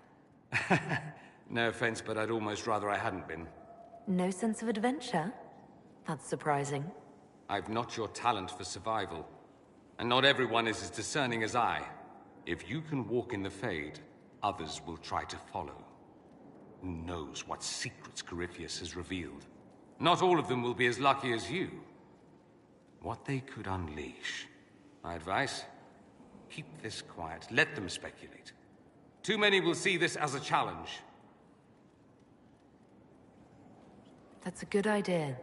No offense, but I'd almost rather I hadn't been. No sense of adventure? That's surprising. I've not your talent for survival. And not everyone is as discerning as I. If you can walk in the Fade, others will try to follow. Who knows what secrets Corypheus has revealed? Not all of them will be as lucky as you. What they could unleash. My advice? Keep this quiet. Let them speculate. Too many will see this as a challenge. That's a good idea.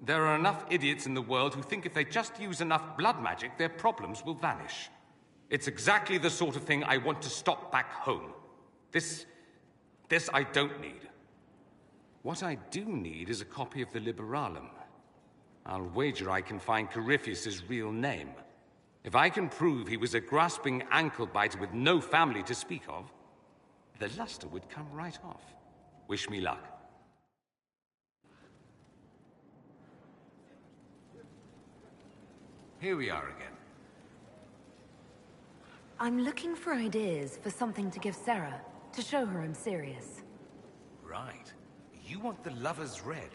There are enough idiots in the world who think if they just use enough blood magic, their problems will vanish. It's exactly the sort of thing I want to stop back home. This I don't need. What I do need is a copy of the Liberalum. I'll wager I can find Corypheus's real name. If I can prove he was a grasping ankle-biter with no family to speak of, the luster would come right off. Wish me luck. Here we are again. I'm looking for ideas for something to give Sarah, to show her I'm serious. Right. You want the Lover's Red.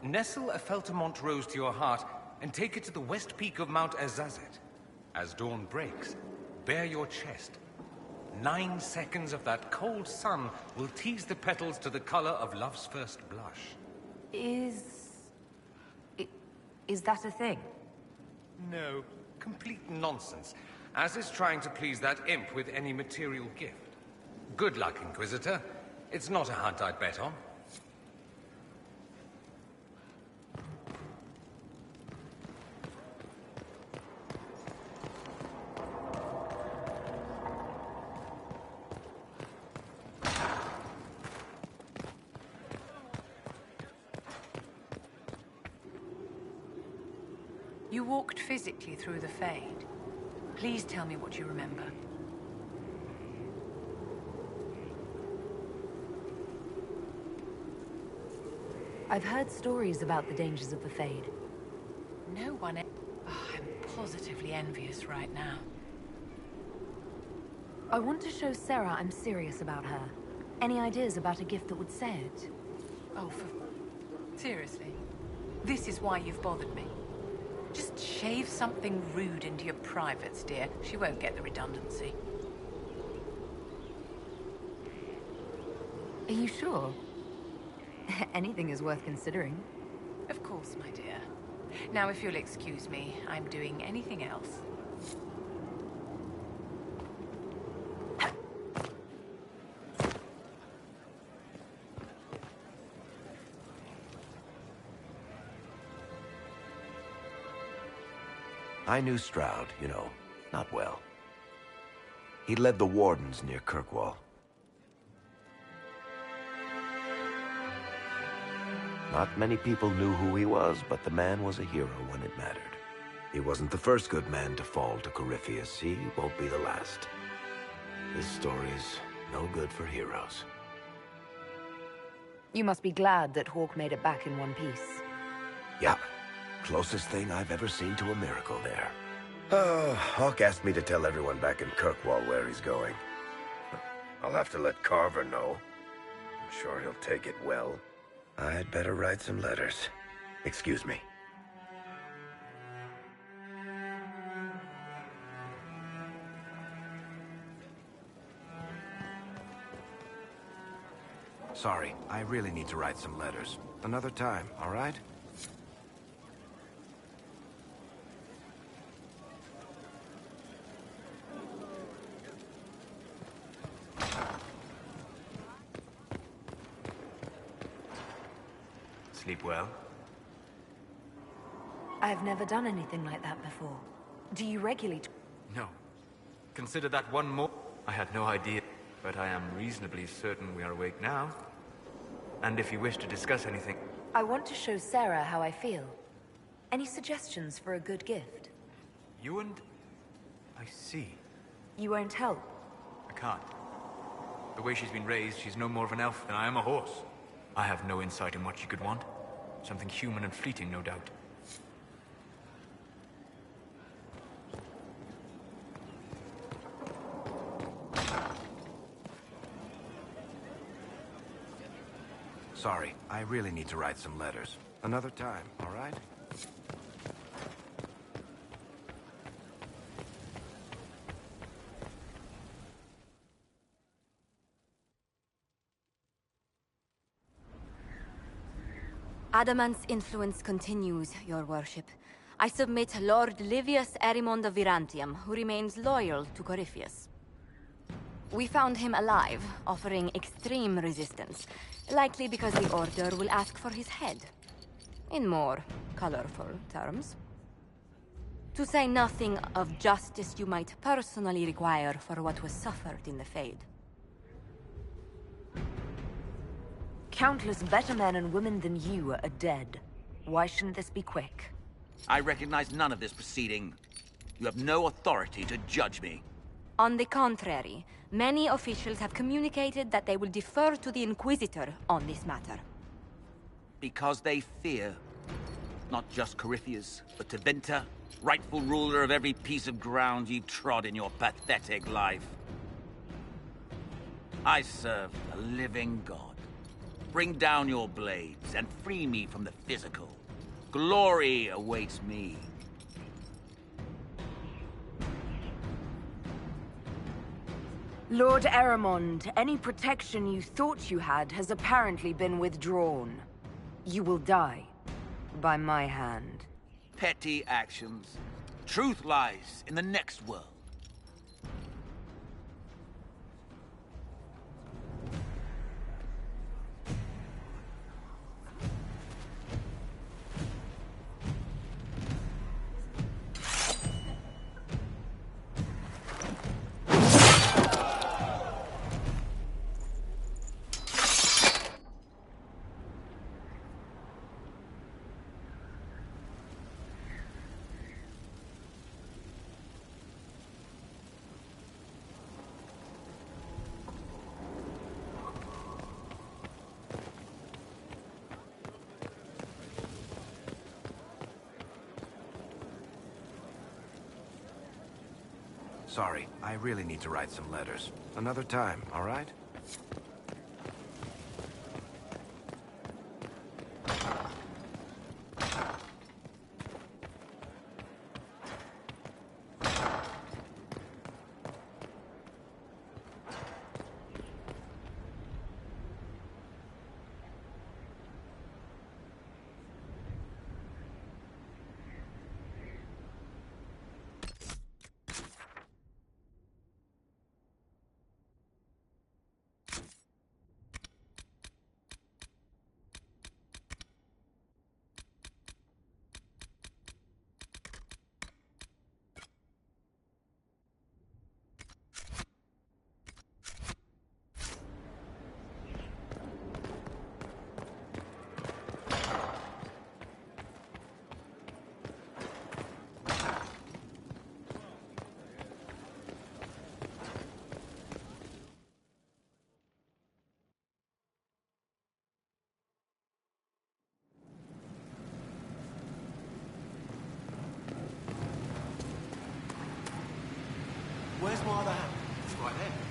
Nestle a Feltamont rose to your heart and take it to the west peak of Mount Azazet. As dawn breaks, bare your chest. 9 seconds of that cold sun will tease the petals to the color of love's first blush. Is that a thing? No, complete nonsense. As is trying to please that imp with any material gift. Good luck, Inquisitor. It's not a hunt I'd bet on. You walked physically through the Fade. Please tell me what you remember. I've heard stories about the dangers of the Fade. No one... Oh, I'm positively envious right now. I want to show Sarah I'm serious about her. Any ideas about a gift that would say it? Oh, seriously? This is why you've bothered me? Just shave something rude into your privates, dear. She won't get the redundancy. Are you sure? Anything is worth considering. Of course, my dear. Now, if you'll excuse me, I'm doing anything else. I knew Stroud, not well. He led the Wardens near Kirkwall. Not many people knew who he was, but the man was a hero when it mattered. He wasn't the first good man to fall to Corypheus. He won't be the last. This story's No good for heroes. You must be glad that Hawk made it back in one piece. Yeah. Closest thing I've ever seen to a miracle there. Oh, Hawk asked me to tell everyone back in Kirkwall where he's going. I'll have to let Carver know. I'm sure he'll take it well. I'd better write some letters. Excuse me. Sorry, I really need to write some letters. Another time, all right? Sleep well? I've never done anything like that before. Do you regularly... No. Consider that one more. I had no idea, but I am reasonably certain we are awake now. And if you wish to discuss anything... I want to show Sarah how I feel. Any suggestions for a good gift? You and... I see. You won't help? I can't. The way she's been raised, she's no more of an elf than I am a horse. I have no insight in what she could want. Something human and fleeting, no doubt. Sorry, I really need to write some letters. Another time, all right? Adamant's influence continues, your worship. I submit Lord Livius Erimond of Virantium, who remains loyal to Corypheus. We found him alive, offering extreme resistance, likely because the Order will ask for his head. In more colorful terms. To say nothing of justice you might personally require for what was suffered in the Fade. Countless better men and women than you are dead. Why shouldn't this be quick? I recognize none of this proceeding. You have no authority to judge me. On the contrary, many officials have communicated that they will defer to the Inquisitor on this matter. Because they fear. Not just Corypheus, but Tevinter, rightful ruler of every piece of ground you've trod in your pathetic life. I serve a living god. Bring down your blades and free me from the physical. Glory awaits me. Lord Erimond, any protection you thought you had has apparently been withdrawn. You will die. By my hand. Petty actions. Truth lies in the next world. Sorry, I really need to write some letters. Another time, all right? Fire the hammer. It's right there.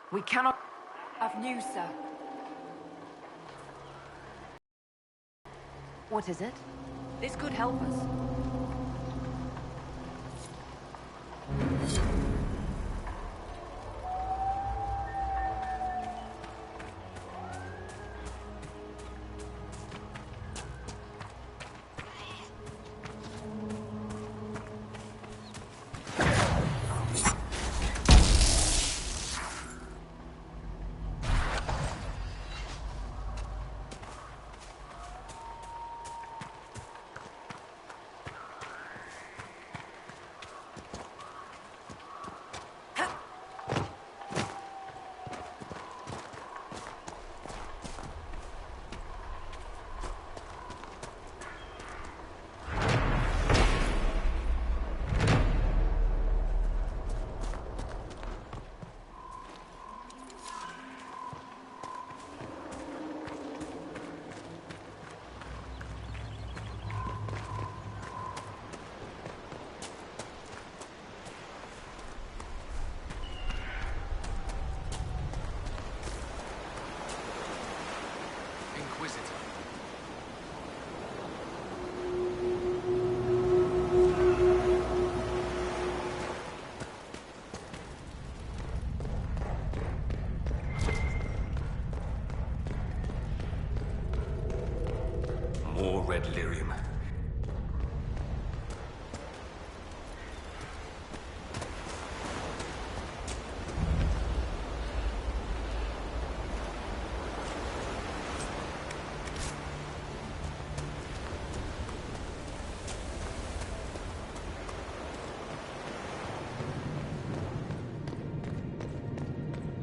We cannot have news, sir. What is it? This could help us. red lyrium.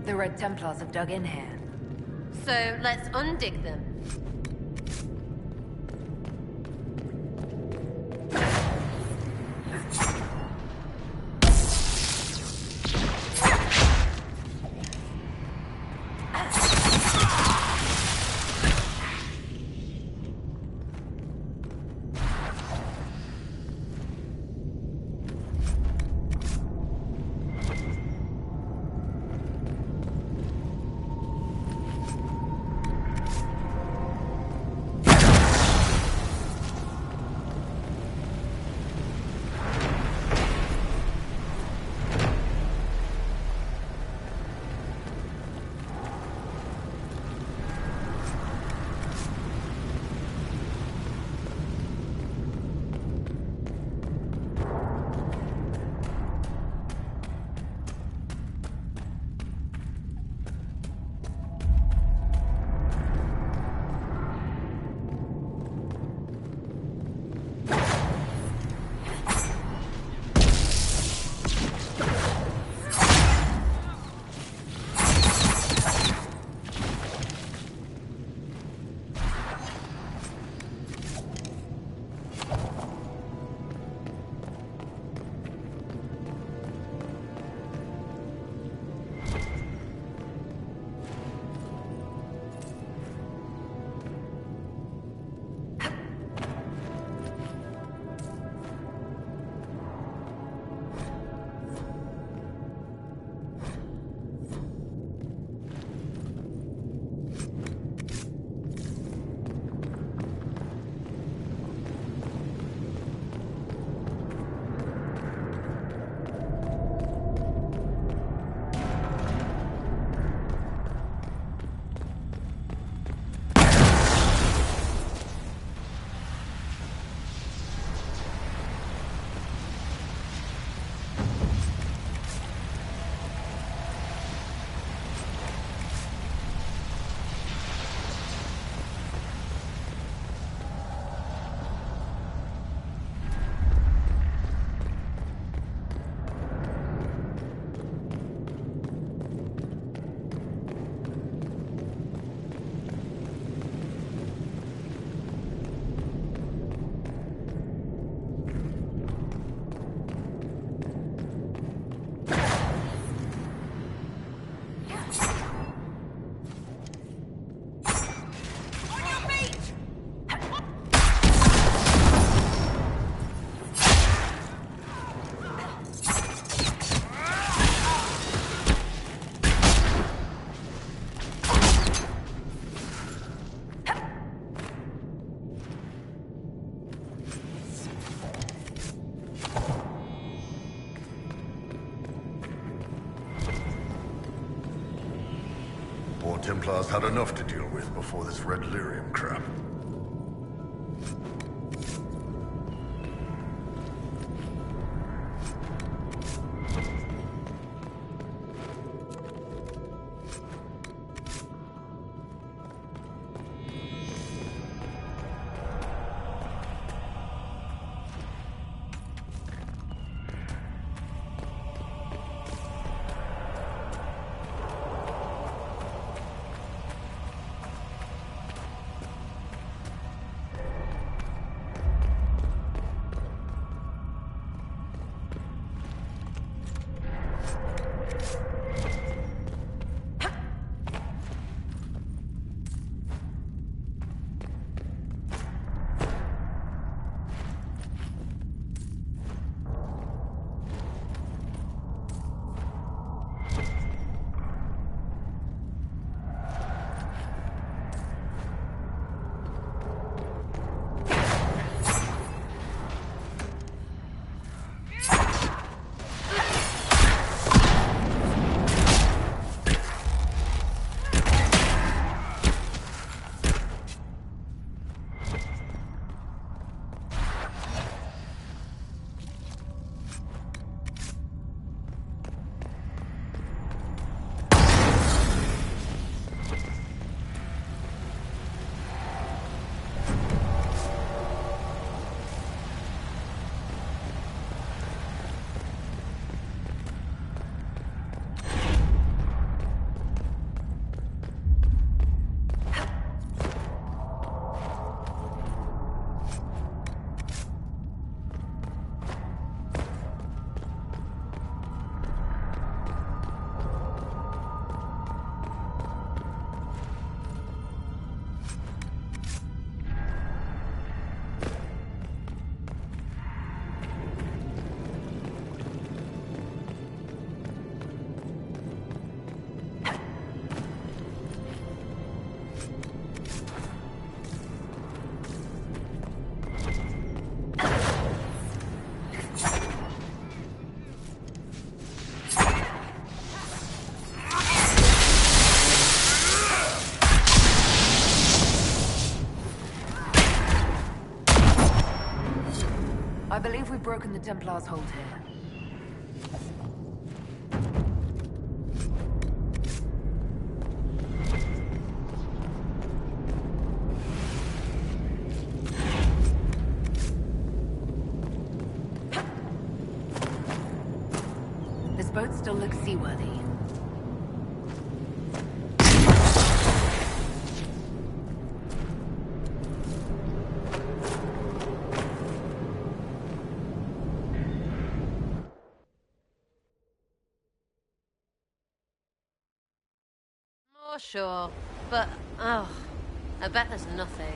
The Red Templars have dug in here. So let's undig them. Templars had enough to deal with before this red lyrium crap. believe we've broken the Templars' hold here. This boat still looks seaworthy. Oh, sure. But, oh, I bet there's nothing.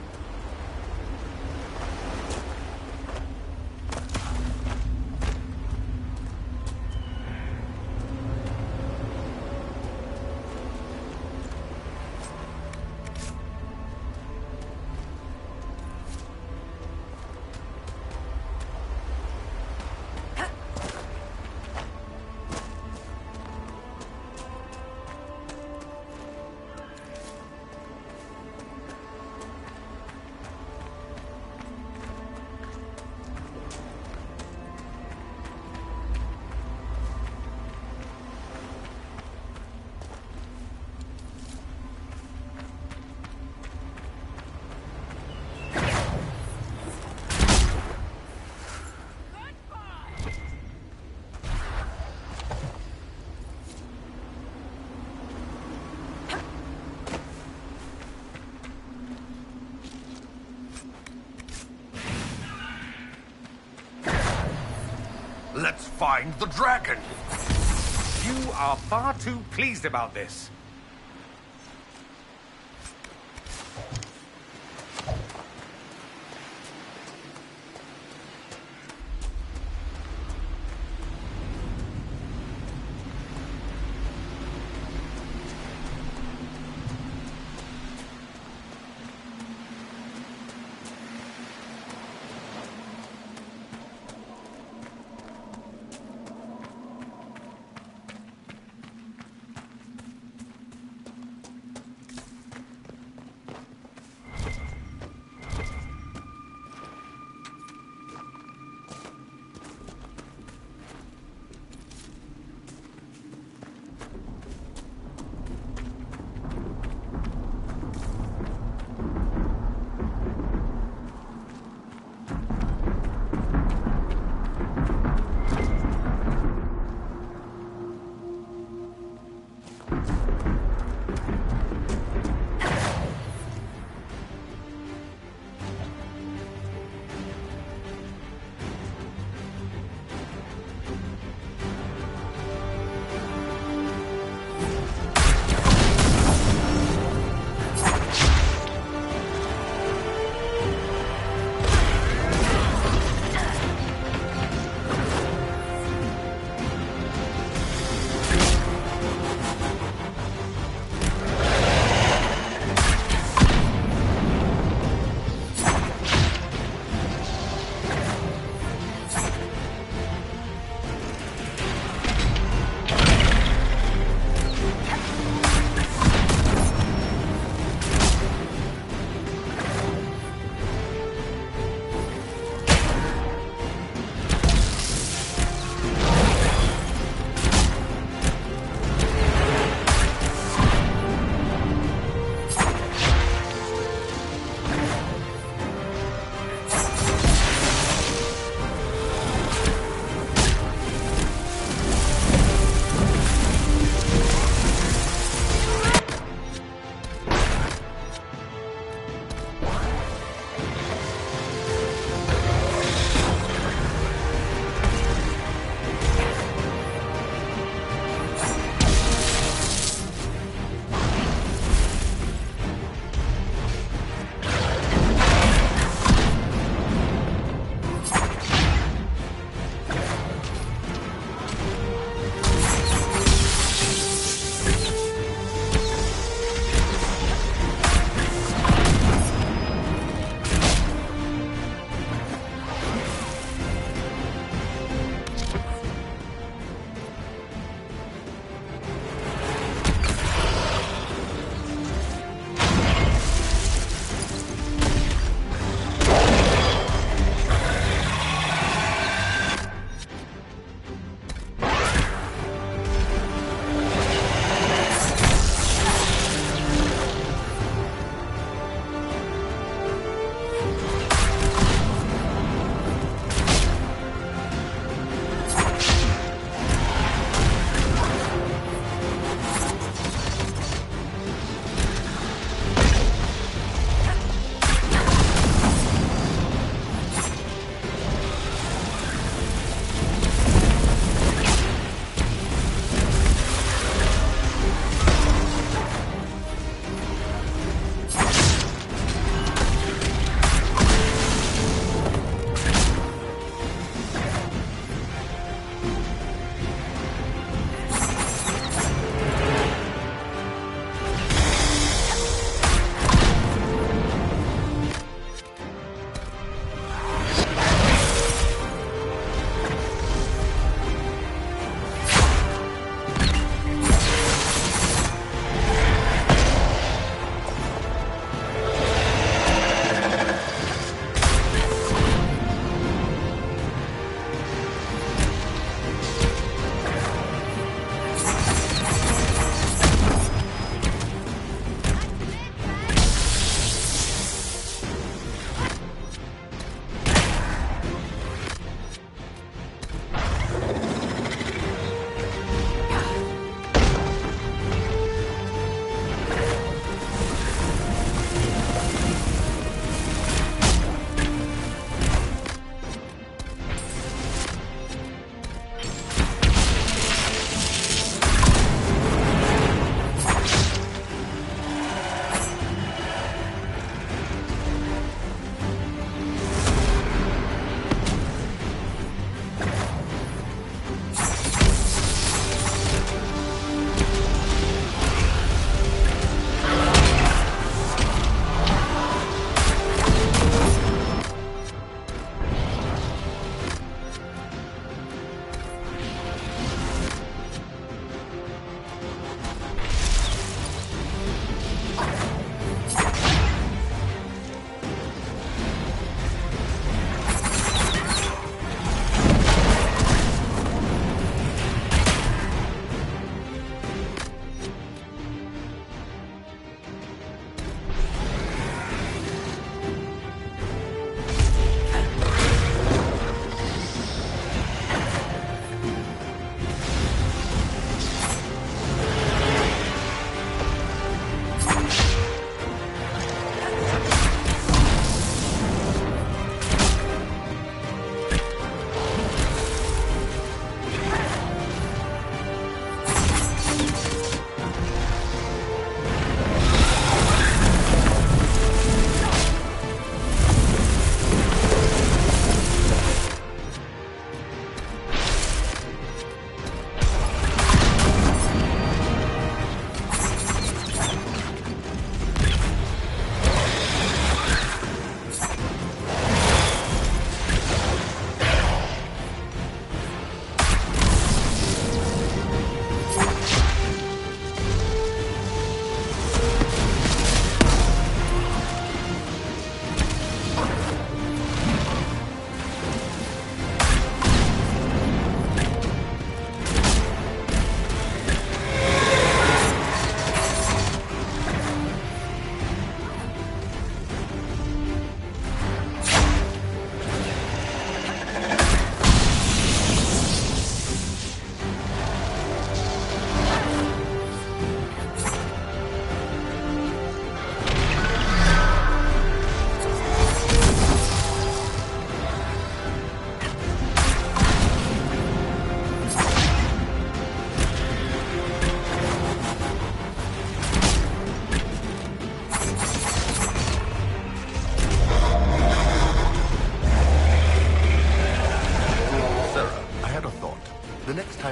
Let's find the dragon! You are far too pleased about this.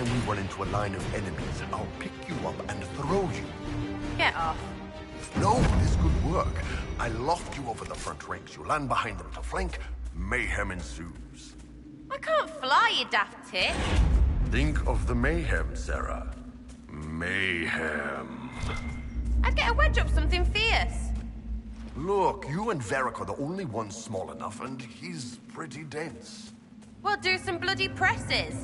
time we run into a line of enemies, I'll pick you up and throw you. Get off. No, this could work. I loft you over the front ranks. You land behind them to flank. Mayhem ensues. I can't fly, you daft tit. Think of the mayhem, Sarah. Mayhem. I'd get a wedge up something fierce. Look, you and Varric are the only ones small enough, and he's pretty dense. We'll do some bloody presses.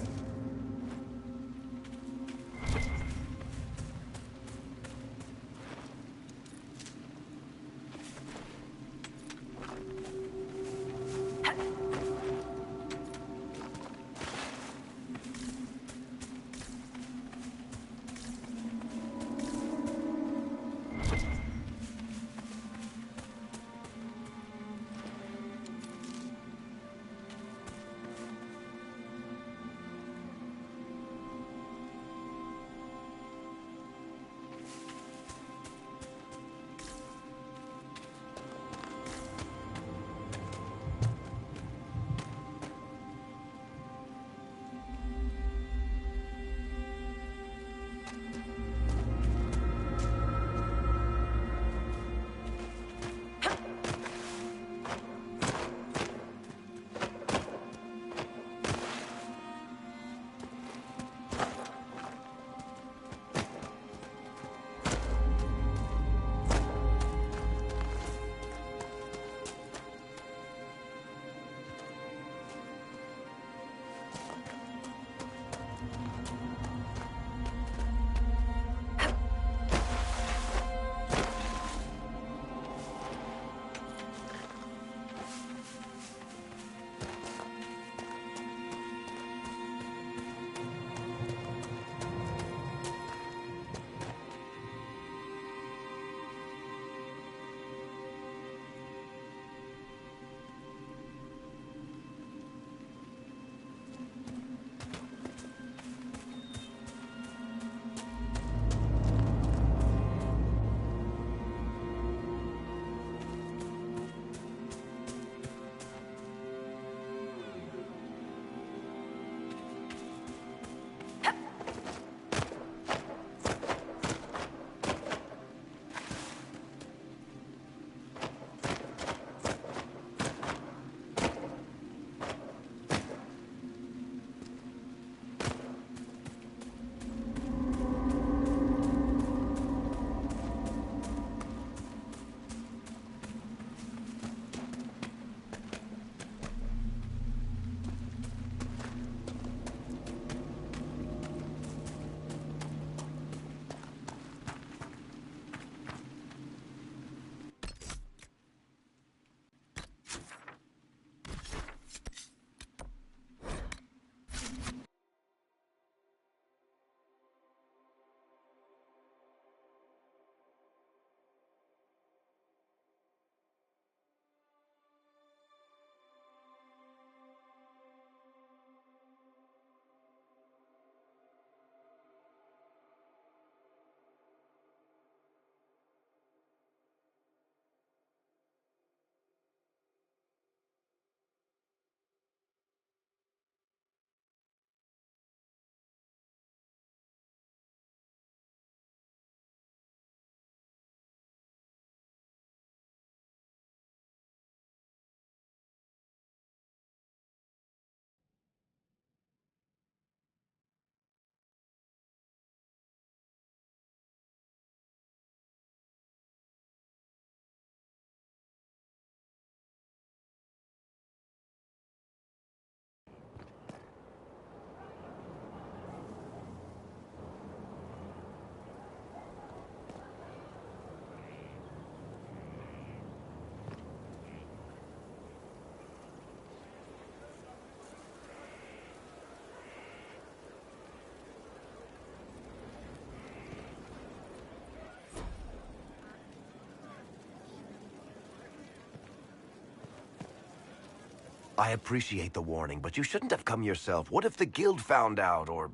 I appreciate the warning, but you shouldn't have come yourself. What if the guild found out, or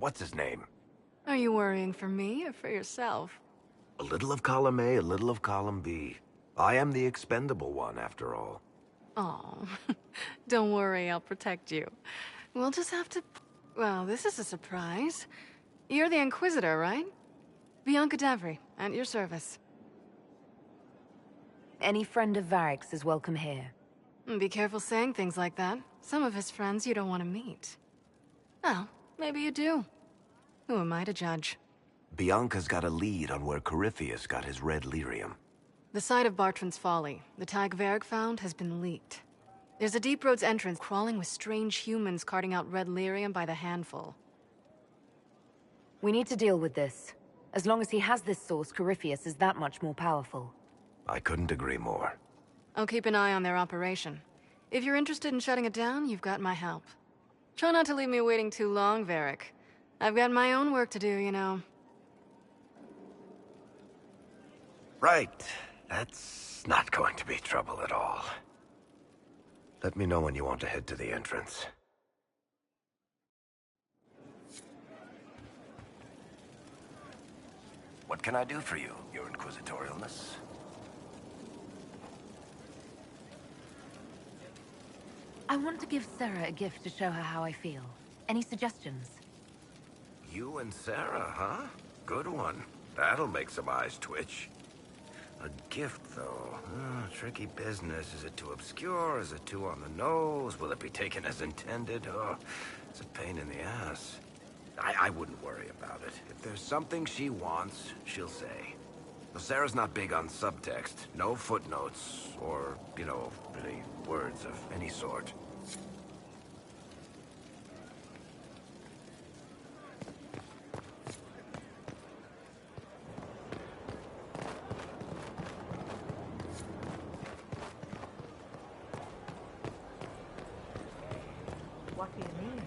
what's his name? Are you worrying for me or for yourself? A little of column A, a little of column B. I am the expendable one, after all. Oh, don't worry, I'll protect you. We'll just have to Well, this is a surprise. You're the Inquisitor, right? Bianca Davry, at your service. Any friend of Varric's is welcome here. Be careful saying things like that. Some of his friends you don't want to meet. Well, maybe you do. Who am I to judge? Bianca's got a lead on where Corypheus got his red lyrium. The site of Bartran's Folly, the tag Varric found, has been leaked. There's a Deep Roads entrance crawling with strange humans carting out red lyrium by the handful. We need to deal with this. As long as he has this source, Corypheus is that much more powerful. I couldn't agree more. I'll keep an eye on their operation. If you're interested in shutting it down, you've got my help. Try not to leave me waiting too long, Varric. I've got my own work to do, you know. Right. That's not going to be trouble at all. Let me know when you want to head to the entrance. What can I do for you, your inquisitorialness? I want to give Sarah a gift to show her how I feel. Any suggestions? You and Sarah, huh? Good one. That'll make some eyes twitch. A gift, though. Tricky business. Is it too obscure? Is it too on the nose? Will it be taken as intended? Oh, it's a pain in the ass. I wouldn't worry about it. If there's something she wants, she'll say. Well, Sarah's not big on subtext. No footnotes, or, you know, really words of any sort. What do you mean?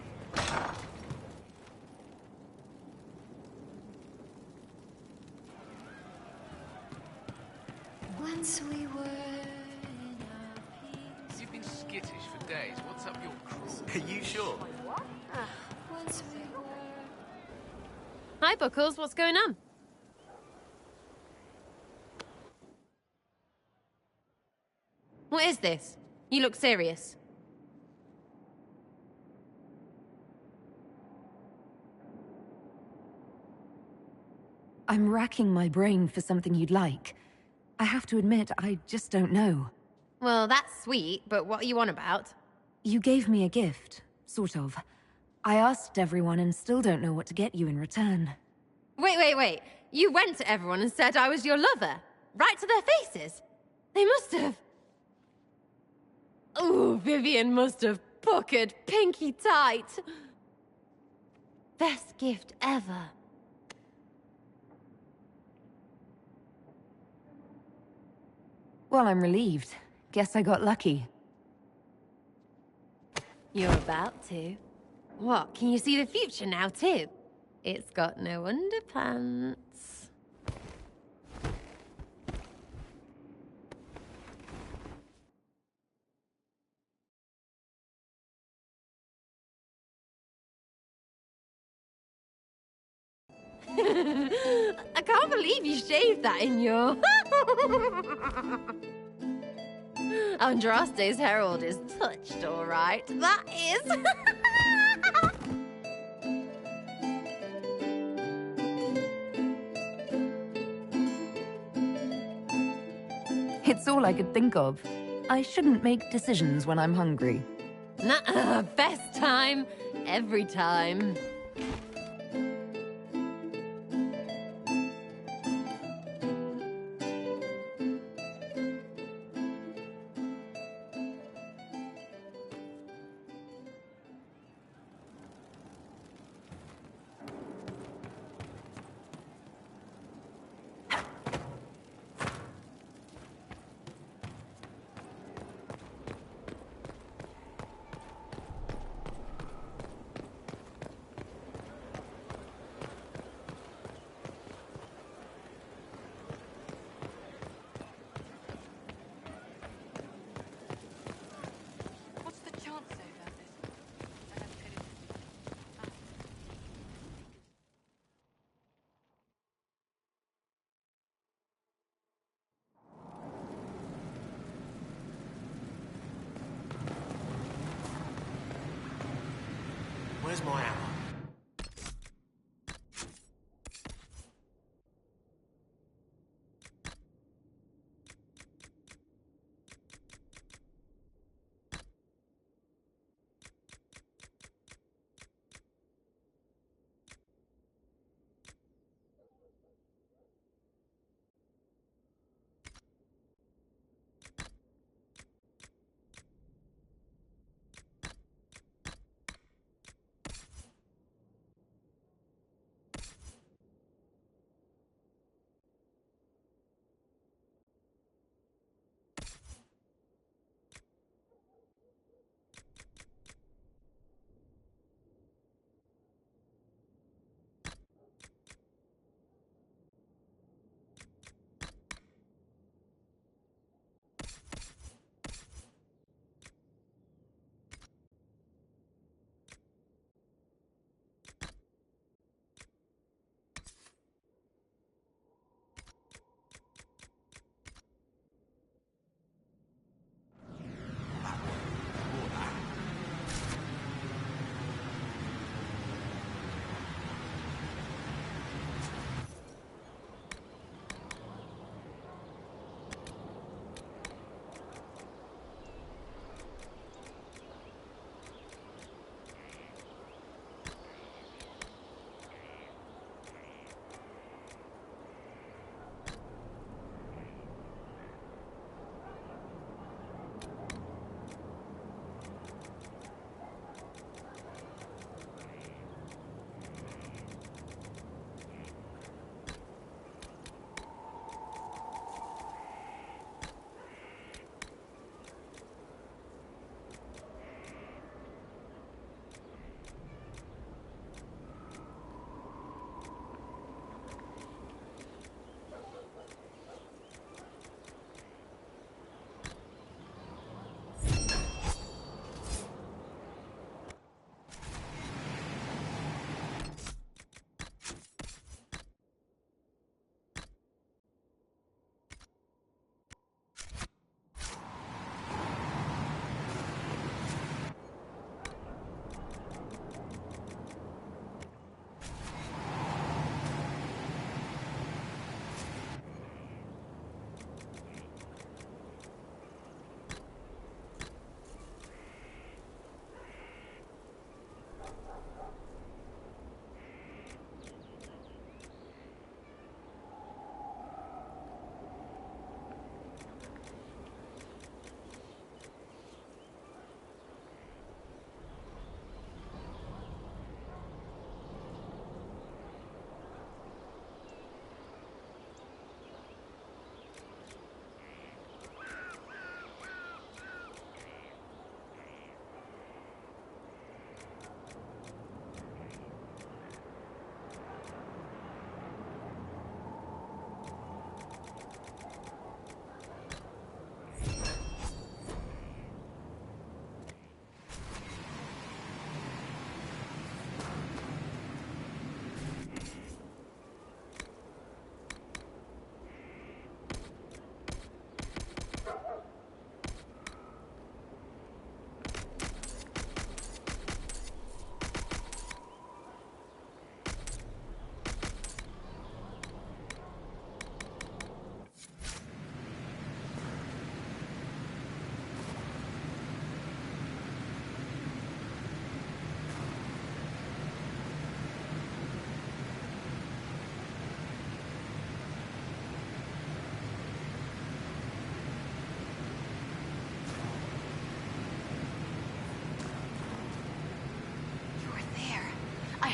Once we were in our peace. You've been skittish for days. What's up your craw? Are you sure? Once we were. Hi, Buckles. What's going on? What is this? You look serious. I'm racking my brain for something you'd like. I have to admit, I just don't know. Well, that's sweet, but what are you on about? You gave me a gift, sort of. I asked everyone and still don't know what to get you in return. Wait. You went to everyone and said I was your lover. Right to their faces. They must have... Ooh, Vivian must have puckered pinky tight. Best gift ever. Well, I'm relieved. Guess I got lucky. You're about to. What, can you see the future now too? It's got no underpants. I can't believe you shaved that in your... Andraste's herald is touched, all right. That is... It's all I could think of. I shouldn't make decisions when I'm hungry. Nuh-uh, best time, every time.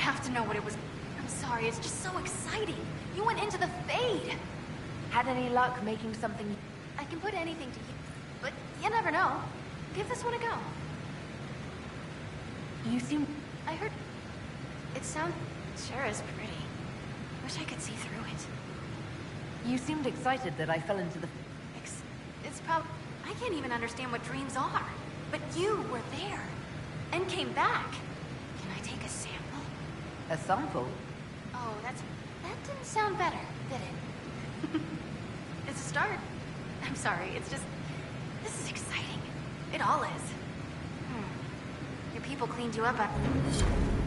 have to know what it was. I'm sorry, it's just so exciting. You went into the Fade. Had any luck making something? I can put anything to you, but you never know. Give this one a go. You seem... I heard... It sure is pretty. Wish I could see through it. You seemed excited that I fell into the... It's I can't even understand what dreams are. But you were there. And came back. Can I take a sample? A sample? Oh, that didn't sound better, did it? It's a start. I'm sorry, it's just... This is exciting. It all is. Your people cleaned you up after...